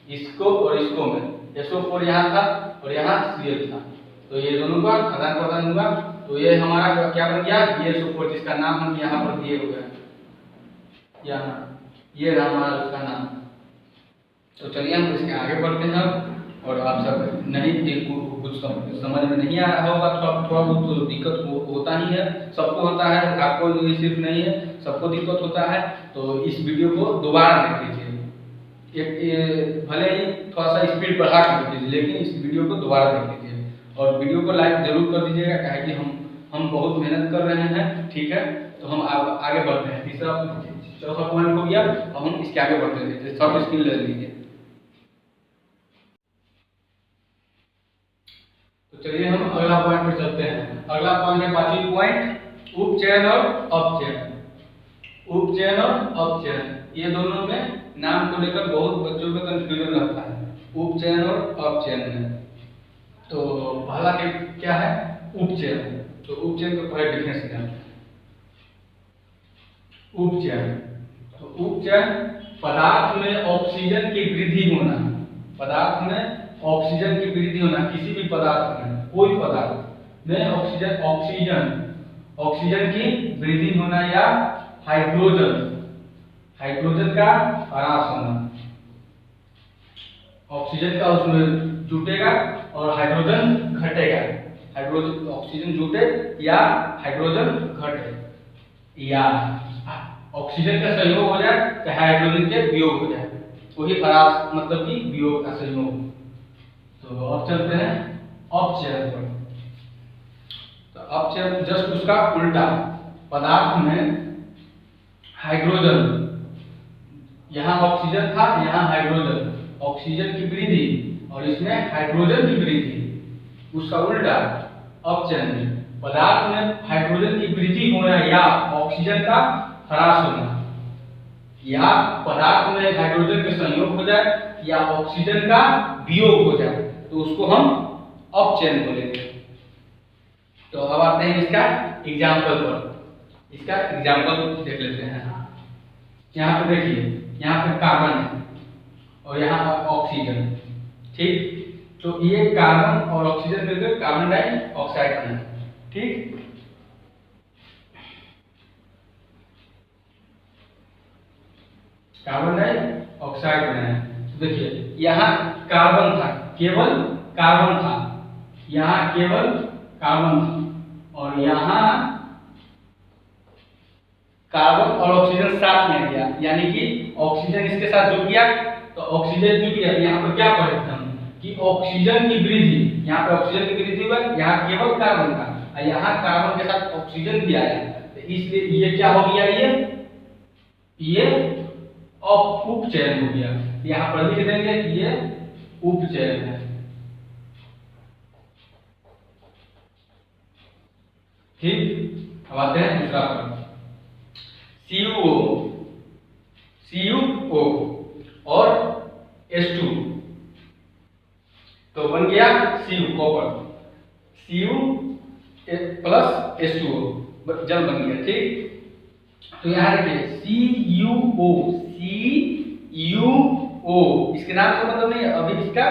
इसको और इसको में SO4 यहाँ था और यहाँ Cl था, तो ये दोनों का आदान प्रदान हुआ, तो ये हमारा क्या बन गया, BSO4, जिसका नाम हम यहाँ पर दिए हुए हैं, यहाँ ये रहा हमारा उसका नाम। तो चलिए हम इसके आगे बढ़ते हैं। और आप सब नहीं कुछ समझ में नहीं आ रहा होगा, थोड़ा बहुत तो दिक्कत होता ही है, सबको होता है, आपको सिर्फ नहीं है, सबको दिक्कत होता है। तो इस वीडियो को दोबारा देख लीजिए, भले ही थोड़ा सा स्पीड बढ़ा कर देख लीजिए, लेकिन इस वीडियो को दोबारा देख लीजिए और वीडियो को लाइक जरूर कर दीजिएगा, क्या कि हम बहुत मेहनत कर रहे हैं, ठीक है। तो हम आगे बढ़ते हैं। तीसरा चौथा पॉइंट हो गया, अब हम इसके आगे बढ़ते हैं। सब स्क्रीन ले लीजिए। तो चलिए हम अगला पॉइंट पर चलते हैं। अगला पॉइंट है 5वीं पॉइंट, उपचयन और अपचयन। उपचयन और अपचयन, ये दोनों में नाम को लेकर बहुत बच्चों में कंफ्यूजन रहता है, उपचयन और अपचयन में। तो पहला क्या है, उपचयन। तो उपचयन को पहले डिफरेंस दें। उपचयन, तो उपचयन पदार्थ में ऑक्सीजन की वृद्धि होना, पदार्थ में ऑक्सीजन की वृद्धि होना, किसी भी पदार्थ में, कोई पदार्थ में ऑक्सीजन की वृद्धि होना या हाइड्रोजन का ह्रास होना। ऑक्सीजन का उसमें जुटेगा और हाइड्रोजन घटेगा, ऑक्सीजन जुटे या हाइड्रोजन घटे, या ऑक्सीजन का संयोग हो जाए तो हाइड्रोजन के वियोग हो जाए, वही ह्रास मतलब कि वियोग का संयोग। तो अब चलते हैं अपचयन पर। तो अपचयन जस्ट उसका उल्टा, पदार्थ में हाइड्रोजन, यहाँ ऑक्सीजन था, यहाँ हाइड्रोजन, ऑक्सीजन की वृद्धि और इसमें हाइड्रोजन की वृद्धि, उसका उल्टा अपचयन में पदार्थ में हाइड्रोजन की वृद्धि होना या ऑक्सीजन का ह्रास होना, या पदार्थ में हाइड्रोजन के संयोग हो जाए या ऑक्सीजन का वियोग हो जाए, तो उसको हम अपचयन बोलेंगे। तो अब आते हैं इसका एग्जाम्पल पर। इसका एग्जाम्पल देख लेते हैं। यहाँ पे देखिए, यहाँ पे कार्बन है और यहाँ ऑक्सीजन, ठीक। तो ये कार्बन और ऑक्सीजन मिलकर कार्बन डाइऑक्साइड बना, ठीक। कार्बन डाइऑक्साइड बना है। तो देखिए यहाँ कार्बन था, केवल कार्बन था, यहाँ केवल कार्बन था, और यहाँ कार्बन और ऑक्सीजन साथ में गया, यानी कि ऑक्सीजन इसके साथ जुड़ गया, तो ऑक्सीजन जुड़ गया। यहाँ पर क्या पढ़े थे हम कि ऑक्सीजन की वृद्धि, यहाँ पे ऑक्सीजन की वृद्धि हुआ, यहाँ केवल कार्बन था और यहाँ कार्बन के साथ ऑक्सीजन भी आया, तो इसलिए ये क्या हो गया, ये उपचयन हो गया। यहाँ पर लिख देंगे कि ये उपचयन है, ठीक। अब आते हैं दूसरा पर, CuO और H2, तो बन गया Cu copper, Cu plus H2O जल बन गया, ठीक। तो यहाँ देखिए CuO, इसके नाम से मतलब नहीं है, अभी इसका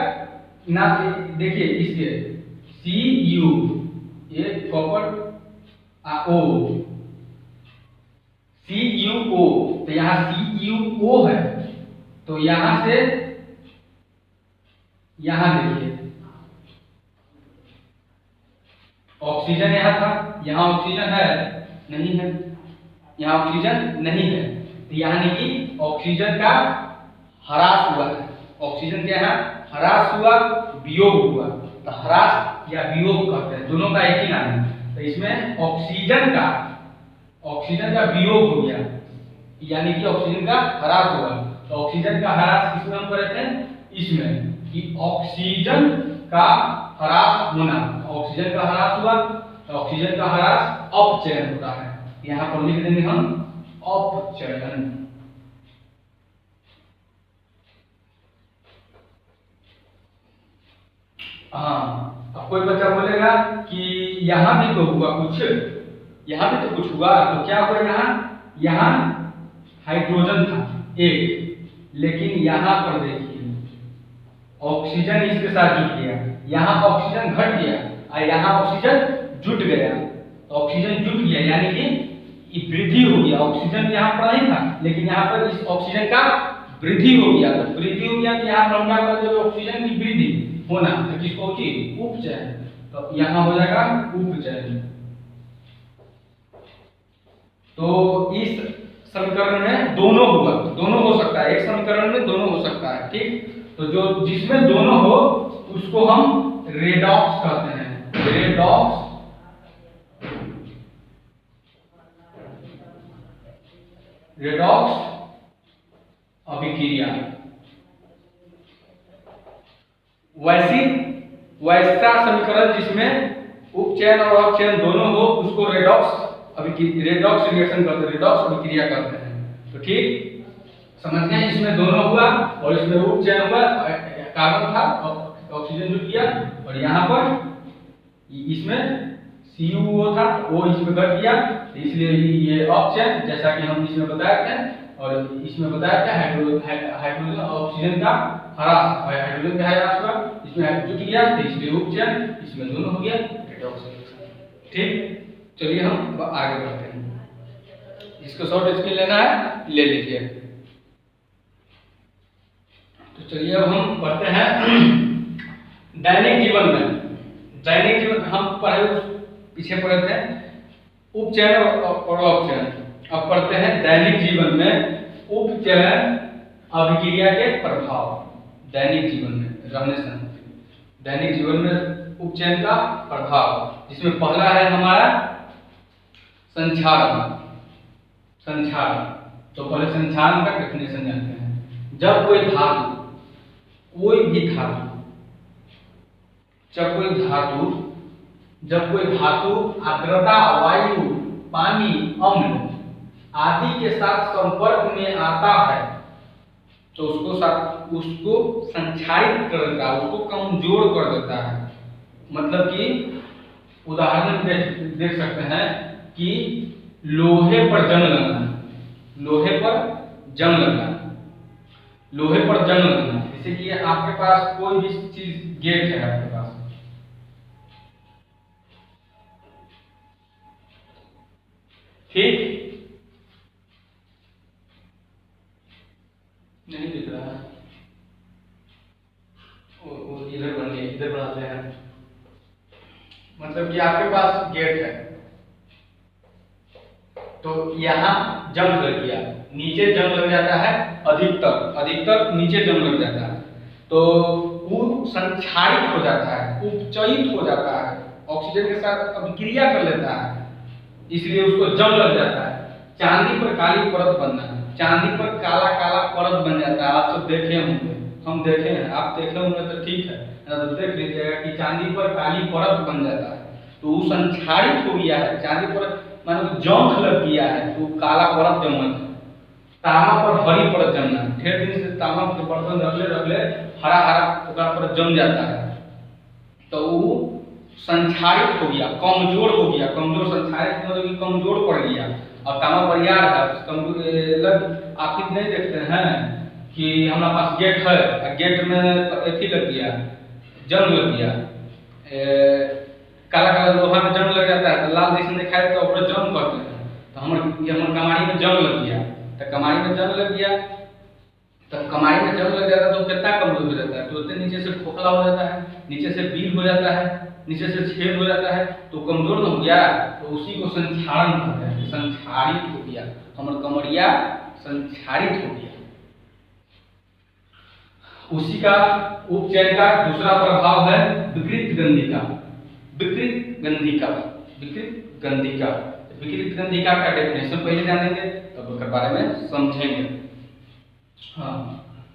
नाम देखिए, इसके Cu, ये कॉपर O, CuO, तो यहाँ CuO है, तो यहाँ से यहाँ देखिए ऑक्सीजन यहाँ था, यहाँ ऑक्सीजन है नहीं है, यहाँ ऑक्सीजन नहीं है, तो यानी कि ऑक्सीजन का ह्रास हुआ है, ऑक्सीजन के यहाँ ह्रास हुआ, वियोग हुआ, तो ह्रास या वियोग कहते हैं, दोनों का एक ही नाम है। तो इसमें ऑक्सीजन का वियोग हो गया, यानी कि ऑक्सीजन का ह्रास हुआ। तो ऑक्सीजन का ह्रास किसमें हम कर रहे थे, इसमें, कि ऑक्सीजन का ह्रास होना, ऑक्सीजन का ह्रास हुआ, तो ऑक्सीजन का ह्रास अपचयन होता है। यहाँ पर लिख देंगे हम अपचयन। हाँ, अब कोई बच्चा बोलेगा कि यहाँ भी तो हुआ कुछ, यहाँ भी तो कुछ हुआ, तो क्या हुआ, यहाँ हाइड्रोजन था एक, लेकिन यहाँ पर देखिए ऑक्सीजन इसके साथ जुट गया, यहाँ ऑक्सीजन घट गया और यहाँ ऑक्सीजन जुट गया, तो ऑक्सीजन जुट गया, यानी कि वृद्धि हो गया। ऑक्सीजन यहाँ पर नहीं था, लेकिन यहाँ पर इस ऑक्सीजन का वृद्धि हो गया। तो वृद्धि हो गया तो यहाँ पर हम क्या करेंगे, ऑक्सीजन की वृद्धि होना तो किसको होगी, उपचयन। तो यहाँ हो जाएगा उपचयन। तो इस समीकरण में दोनों होगा, दोनों हो सकता है, एक समीकरण में दोनों हो सकता है, ठीक। तो जो जिसमें दोनों हो उसको हम रेडॉक्स कहते हैं, रेडॉक्स अभिक्रिया। वैसा समीकरण जिसमें उपचयन और अपचयन दोनों हो उसको रेडॉक्स रिएक्शन करते हैं, रेडॉक्स अभिक्रिया करते हैं। तो ठीक समझ गए, इसमें दोनों हुआ और इसमें उपचयन हुआ, कार्बन था ऑक्सीजन जुट किया, और यहाँ पर इसमें CuO था, वो इसमें घट गया, इसलिए ये अपचयन, जैसा कि हम इसमें बताए थे। और इसमें बताया था हाइड्रोजन ऑक्सीजन का ह्रास, हाइड्रोजन का ह्रास हुआ, इसमें जुट गया तो इसलिए उपचयन, इसमें दोनों हो गया रेडॉक्स। ठीक, चलिए हम आगे बढ़ते हैं। इसको शॉर्ट स्केल लेना है, ले लीजिए। तो चलिए अब हम पढ़ते हैं दैनिक जीवन में। दैनिक जीवन हम पीछे पढ़े थे उपचयन और अपचयन। अब पढ़ते हैं दैनिक जीवन में उपचयन अभिक्रिया के प्रभाव। दैनिक जीवन में रहने से दैनिक जीवन में उपचयन का प्रभाव, जिसमें पहला है हमारा संक्षारण। संक्षारण, तो पहले संक्षारण का डेफिनेशन जानते हैं। जब कोई धातु, कोई भी धातु, जब कोई धातु आर्द्रता, वायु, पानी, अम्ल आदि के साथ संपर्क में आता है तो उसको संक्षारित कर देता है, उसको कमजोर कर देता है। मतलब कि उदाहरण देख सकते हैं कि लोहे पर जंग लगना, लोहे पर जंग लगना, लोहे पर जंग लगना। जैसे कि आपके पास कोई भी चीज, गेट है आपके पास, ठीक, नहीं दिख रहा है, वो इधर बन गया, इधर बनाते हैं। मतलब कि आपके पास गेट है तो यहाँ जंग लग गया, नीचे जंग लग जाता है, अधिकतर नीचे जंग लग जाता है, तो वो संक्षारित हो जाता है, उपचयित हो जाता है, ऑक्सीजन के साथ अभिक्रिया कर लेता है, इसलिए उसको जंग लग जाता है। चांदी पर काली परत बनना, चांदी पर काला काला परत बन जाता है। आप सब देखे होंगे, हम देखे हैं, आप देखे होंगे तो ठीक है, तो देख लीजिएगा कि चांदी पर काली परत बन जाता है, तो वो संक्षारित हो गया है। चांदी पर मानो जंग लग गया है तो काला परत जमना। तांबा पर हरी परत जमना, ढेर दिन से तांबा के बर्तन रखले हरा ओकरा पर जम जाता है, तो वो संक्षारित हो गया, कमजोर हो गया। कमजोर, संक्षारित मतलब कि कमजोर पड़ गया। और तांबा बरियार है, आप नहीं देखते हैं कि हमारे पास गेट है, गेट में एथी लग गया, जंग लग गया, काला काला लोहा में जंग लग जाता है तो लाल जैसे दिखाई तो ऊपर जंग करते हैं। तो हमारे कमाड़ी में जंग लग गया, तो कमाड़ी में जंग लग गया, तो कमाड़ी में जंग लग जाता है तो कितना कमजोर हो जाता है, तो उससे नीचे से खोखला हो जाता है, नीचे से बील हो जाता है, नीचे से छेद हो जाता है, तो कमजोर हो गया। तो उसी को संक्षारण कहते हैं, संक्षारित हो गया, हमारा कमरिया संक्षारित हो गया। उसी का उपचयन का दूसरा प्रभाव है विकृत गंधिका। विकृत गंधिका, विकृत गंधिका, विकृत गंधिका का डेफिनेशन पहले जानेंगे तब उसके बारे में समझेंगे। हाँ,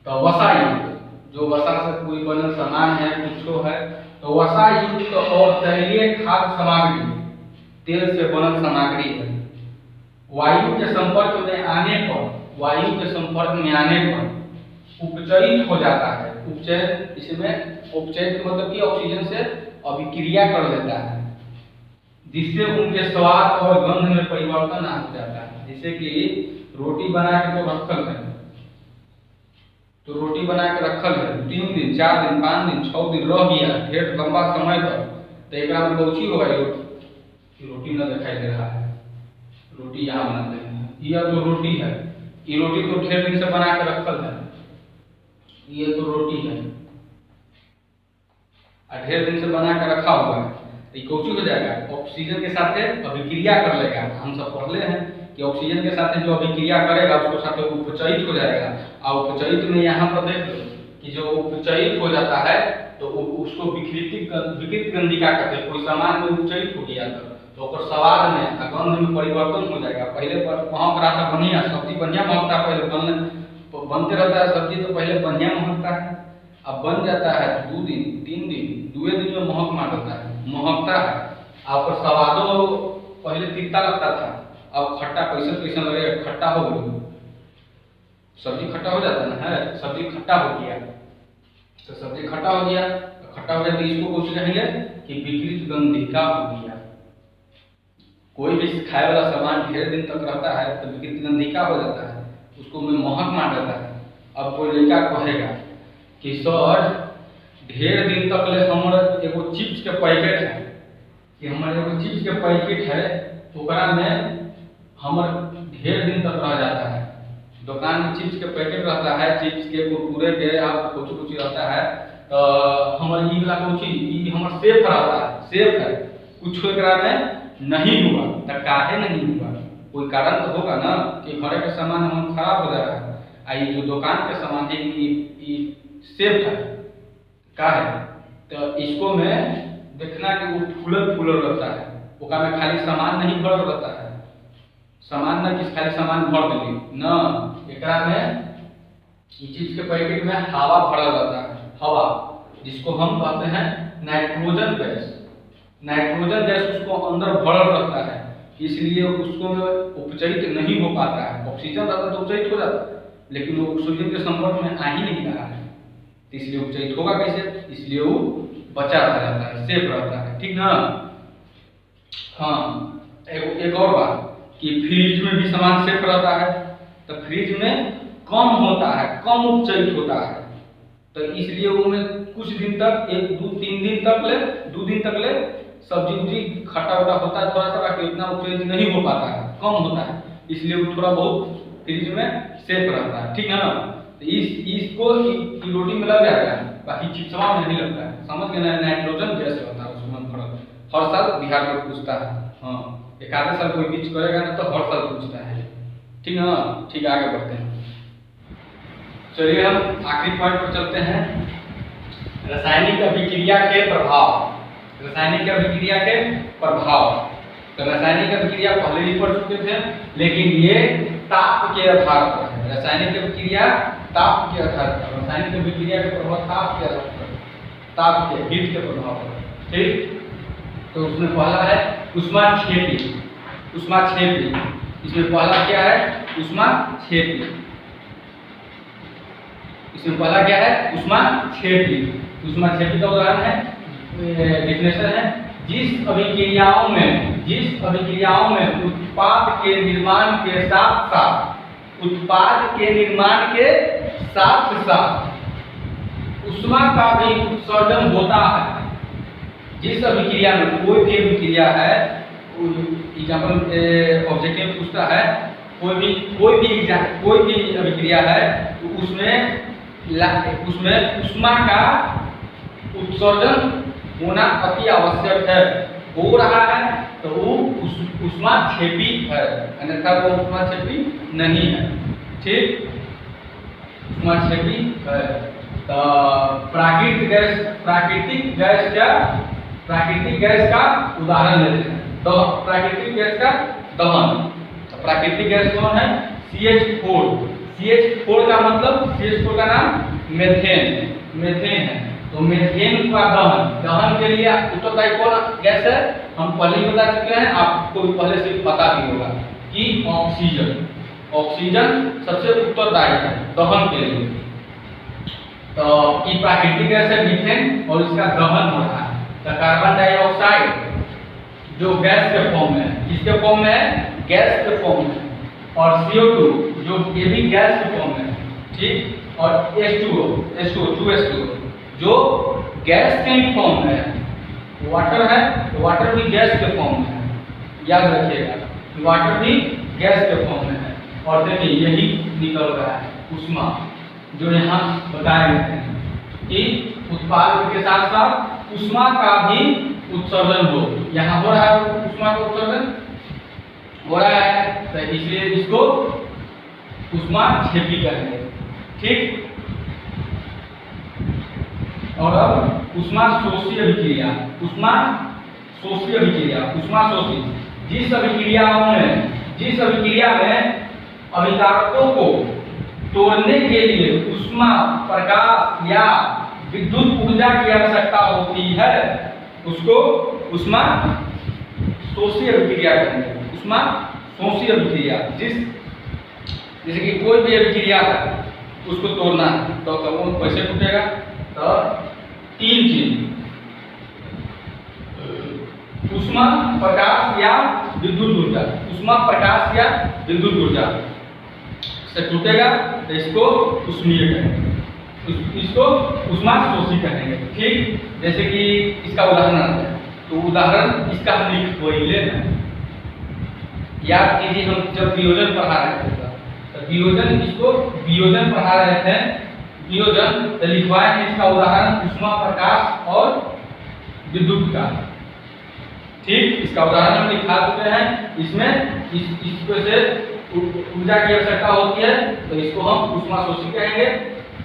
तो वसा युक्त, जो वसा से कोई बनल सामान है, कुछ है, तो वसा युक्त और तैलीय खाद्य सामग्री, तेल से बनल सामग्री है, वायु के संपर्क में आने पर, वायु के संपर्क में आने पर उपचयित हो जाता है। उपचयन, इसमें उपचयित मतलब कि ऑक्सीजन से अभिक्रिया कर लेता है, जिससे उनके स्वाद और गंध में परिवर्तन आ जाता है। जैसे कि रोटी बना के तो रखल है, तो रोटी बना के रखल है 3 दिन 4 दिन 5 दिन 6 दिन रह गया ढेर लंबा समय तक, तो एक में कौची होगा, कि रोटी ना दिखाई दे रहा है, रोटी यहाँ बनाते हैं। यह तो रोटी है, ये रोटी तो ढेर दिन से बना के रखल है, ये तो रोटी है ढेर दिन से बना के रखा हुआ है। तो ये कौची हो जाएगा, ऑक्सीजन के साथ अभिक्रिया कर लेगा। हम सब पढ़ ले हैं कि ऑक्सीजन के साथ जो अभिक्रिया करेगा उसको साथ उपचयित हो जाएगा। और उपचयित में यहाँ पर देख लो कि जो उपचयित हो जाता है तो उसको विकृत गंधिका कहते हैं। कोई सामान में उपचयित हो गया तो स्वाद में गंध में परिवर्तन हो जाएगा। पहले महक रहा था बढ़िया, सब्जी बढ़िया महकता है, पहले बनते रहता है सब्जी तो पहले बढ़िया महकता है, अब बन जाता है 2 दिन 3 दिन, 2 दिन में महक मार देता है, महकता है। आपको स्वादो पहले तीता लगता था, अब खट्टा कैसे लगेगा, खट्टा हो गया, सब्जी खट्टा हो जाता है ना, सब्जी खट्टा हो गया तो सब्जी खट्टा हो गया तो इसको कुछ कहेंगे कि विकृत गंधिका हो गया। कोई भी खाए वाला सामान ढेर दिन तक रहता है तो विकृत गंधिका हो जाता है, उसको में महक मार देता है। अब कोई लड़का कहेगा कि सर ढेर दिन तक ले हमारे एगो चिप्स के पैकेट है, कि हमारे एगो चिप्स के पैकेट है ओकरा में हमर ढेर दिन तक रह जाता है। दुकान में चिप्स के पैकेट रहता है, चिप्स के कुरकुरे के आप कुछ रहता है, तो हमर ई वाला कुछ हमर सेफ रहता है, सेफ है, कुछ एकरा में नहीं हुआ तो काहे नहीं हुआ, कोई कारण तो होगा ना कि घर के सामान हम खराब हो जा रहा है, आई जो दुकान के सामान है ये सेफ है का है, तो इसको में देखना कि वो फूलर रहता है, ओका में खाली सामान नहीं भरल रहता है, सामान ना किस खाली सामान भर देली ना, एकरा में इस चीज के पैकेट में हवा भरल रहता है, हवा जिसको हम कहते हैं नाइट्रोजन गैस। नाइट्रोजन गैस उसको अंदर भरल रहता है, इसलिए उसको उपचयित नहीं हो पाता है। ऑक्सीजन रहता तो उपचयित हो जाता, लेकिन वो ऑक्सीजन के संपर्क में आ ही नहीं रहा है, तो इसलिए उपचयित होगा कैसे, इसलिए वो बचा रह जाता है, सेफ रहता है, ठीक ना। हाँ, एक और बात कि फ्रिज में भी सामान सेफ रहता है, तो फ्रिज में कम होता है, कम उपचयित होता है, तो इसलिए वो में कुछ दिन तक 1-2-3 दिन तक ले 2 दिन तक ले सब्जी उब्जी खट्टा उटा होता है थोड़ा सा, बाकी उतना उपचयित नहीं हो पाता है, कम होता है, इसलिए वो थोड़ा बहुत फ्रिज में सेफ रहता है, ठीक है ना। तो इसको रोटी में लग जाता है, बाकी चिप्सवा में नहीं लगता है, समझ गए ना। नाइट्रोजन गैस रहता है उसमें भरल, हर साल बिहार में पूछता है, हाँ एक आधे साल कोई बीच करेगा ना तो हर साल पूछता है, ठीक है ना। ठीक, आगे बढ़ते हैं, चलिए हम आखिरी पॉइंट पर चलते हैं, रासायनिक अभिक्रिया के प्रभाव। रासायनिक अभिक्रिया के प्रभाव, तो रासायनिक अभिक्रिया पहले ही पढ़ चुके थे, लेकिन ये ताप के आधार पर है। रासायनिक अभिक्रिया ताप के आधार पर, रासायनिक अभिक्रिया के प्रभाव ताप के आधार पर, ताप के हीट के प्रभाव पर, ठीक। तो उसमें पहला है ऊष्माक्षेपी, ऊष्माक्षेपी, इसमें पहला क्या है, ऊष्माक्षेपी, इसमें पहला क्या है, ऊष्माक्षेपी। ऊष्माक्षेपी का उदाहरण है, डेफिनेशन है, जिस अभिक्रियाओं में उत्पाद के निर्माण के साथ साथ ऊष्मा का भी उत्सर्जन होता है। जिस अभिक्रिया में कोई भी अभिक्रिया है, एग्जाम्पल ऑब्जेक्टिव पूछता है, कोई भी अभिक्रिया है तो उसमें ऊष्मा का उत्सर्जन होना अति आवश्यक है, हो रहा है तो वो ऊष्माक्षेपी है, अन्यथा वो ऊष्माक्षेपी नहीं है, ठीक, ऊष्माक्षेपी है। तो प्राकृतिक गैस का उदाहरण लेते हैं, तो प्राकृतिक गैस का दहन। तो प्राकृतिक गैस कौन है, CH4। CH4 का मतलब, CH4 का नाम मेथेन है। तो मेथेन का दहन के लिए उत्तरदायी कौन गैस है, हम पहले ही बता चुके हैं, आपको पहले से पता भी होगा कि ऑक्सीजन सबसे उत्तरदायी है दहन के लिए। तो ये प्राकृतिक गैस है मीथेन, और इसका दहन हो रहा है। तो कार्बन डाइऑक्साइड जो गैस के फॉर्म में है, किसके फॉर्म में है, गैस के फॉर्म में, और CO2 जो ये भी गैस के फॉर्म में है, ठीक, और H2O जो गैस के फॉर्म में है, वाटर है, वाटर भी गैस के फॉर्म में है, याद रखिएगा, वाटर भी गैस के फॉर्म में है। और देखिए यही निकल रहा है ऊष्मा, जो यहाँ बताए गए हैं कि उत्पाद के साथ साथ ऊष्मा का भी उत्सर्जन हो। यहाँ हो रहा है ऊष्मा का उत्सर्जन हो रहा है, तो इसलिए इसको ऊष्मा क्षेपी कहेंगे। ठीक, और अब ऊष्मा शोषी अभिक्रिया, ऊष्मा शोषी अभिक्रिया, ऊष्मा शोषी जिस अभिक्रिया में अभिकारकों को तोड़ने के लिए ऊष्मा, प्रकाश या विद्युत ऊर्जा की आवश्यकता होती है, उसको ऊष्मा शोषी अभिक्रिया कहेंगे। ऊष्मा शोषी अभिक्रिया, जैसे कि कोई भी अभिक्रिया है उसको तोड़ना है तो वो कैसे टूटेगा, तो तीन चीज, ऊष्मा, प्रकाश या विद्युत ऊर्जा, ऊष्मा, प्रकाश या विद्युत ऊर्जा से टूटेगा, तो इसको ऊष्मीय कहेंगे, इसको ऊष्मा शोषी कहेंगे। ठीक, जैसे कि इसका उदाहरण है, तो उदाहरण इसका हम लिख लेना, याद कीजिए हम जब वियोजन पढ़ा रहे थे तो वियोजन, इसको वियोजन पढ़ा रहे थे, वियोजन तो लिखवाएंगे इसका उदाहरण ऊष्मा, प्रकाश और विद्युत का। ठीक, इसका उदाहरण हम लिखा चुके हैं, इसमें इसको से ऊर्जा की आवश्यकता होती है, तो इसको हम ऊष्मा शोषी कहेंगे।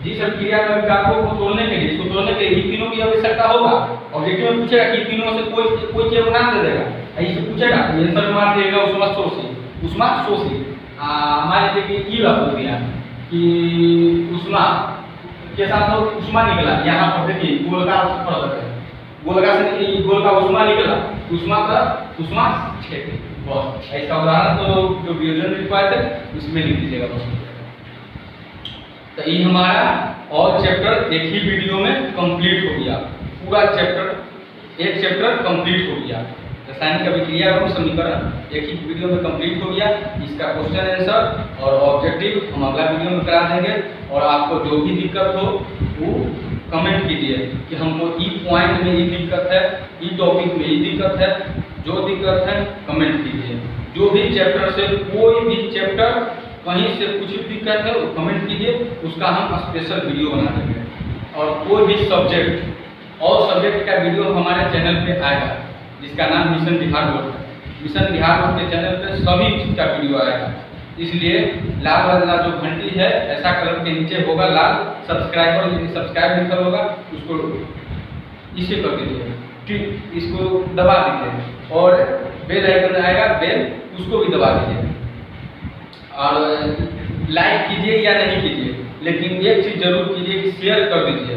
जिस अभिक्रिया में अभिकारकों को तोड़ने के लिए, इसको तोड़ने के लिए तीनों की आवश्यकता होगा। ऑब्जेक्टिव में पूछेगा कि तीनों से कोई चीज बना दे देगा, ऐसे पूछेगा तो आंसर मार देगा ऊष्मा शोषी, ऊष्मा शोषी। मान लीजिए कि बोल दिया कि ऊष्मा के साथ तो ऊष्मा निकला, यहाँ पर देखिए गोलका गोलका से गोलका ऊष्मा निकला, ऊष्मा का ऊष्मा क्षेत्र, बस ऐसा उदाहरण तो जो वियोजन लिखवाए थे उसमें लिख दीजिएगा बस। तो ये हमारा और चैप्टर एक ही वीडियो में कंप्लीट हो गया, पूरा चैप्टर, एक चैप्टर कंप्लीट हो गया। रासायनिक अभिक्रिया एवं समीकरण एक ही वीडियो में कंप्लीट हो गया। इसका क्वेश्चन आंसर और ऑब्जेक्टिव हम अगला वीडियो में करा देंगे। और आपको जो भी दिक्कत हो वो कमेंट कीजिए कि हमको ई पॉइंट में ये दिक्कत है, ई टॉपिक में ये दिक्कत है, जो दिक्कत है कमेंट कीजिए। जो भी चैप्टर से कोई भी चैप्टर कहीं से कुछ भी दिक्कत है वो कमेंट कीजिए, उसका हम स्पेशल वीडियो बना देंगे। और कोई भी सब्जेक्ट और सब्जेक्ट का वीडियो हमारे चैनल पे आएगा, जिसका नाम मिशन बिहार बोर्ड है। मिशन बिहार बोर्ड के चैनल पे सभी चीज का वीडियो आएगा, इसलिए लाल वाला जो घंटी है ऐसा कलर के नीचे होगा लाल, सब्सक्राइब लिखा होगा, उसको इसे कर दीजिए, ठीक, इसको दबा दीजिए। और बेल आइकन आएगा, बेल उसको भी दबा दीजिए। और लाइक कीजिए या नहीं कीजिए, लेकिन एक चीज़ जरूर कीजिए कि शेयर कर दीजिए।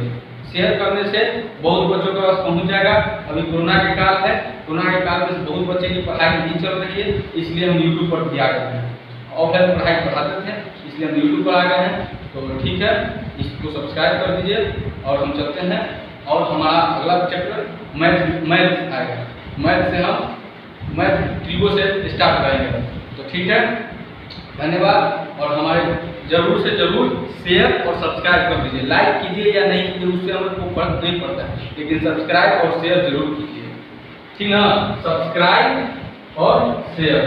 शेयर करने से बहुत बच्चों के पास पहुंच जाएगा। अभी कोरोना के काल है, कोरोना के काल में बहुत बच्चे की पढ़ाई नहीं चल रही है, इसलिए हम यूट्यूब पर भी आ गए हैं। ऑफलाइन पढ़ाई पढ़ाते थे, इसलिए हम यूट्यूब पर आ गए हैं। तो ठीक है, इसको सब्सक्राइब कर दीजिए और हम चलते हैं। और हमारा अगला चैप्टर मैथ आएगा। मैथ से हम मैथ ट्रिगो से स्टार्ट करेंगे। तो ठीक है, धन्यवाद। और हमारे जरूर से जरूर शेयर और सब्सक्राइब कर दीजिए। लाइक कीजिए या नहीं कीजिए उससे हमें कोई फर्क नहीं पड़ता है, लेकिन सब्सक्राइब और शेयर जरूर कीजिए, ठीक ना। सब्सक्राइब और शेयर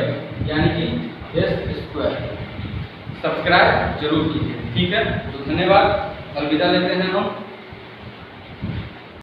यानी कि S², सब्सक्राइब जरूर कीजिए, ठीक है। तो धन्यवाद, अलविदा लेते हैं हम।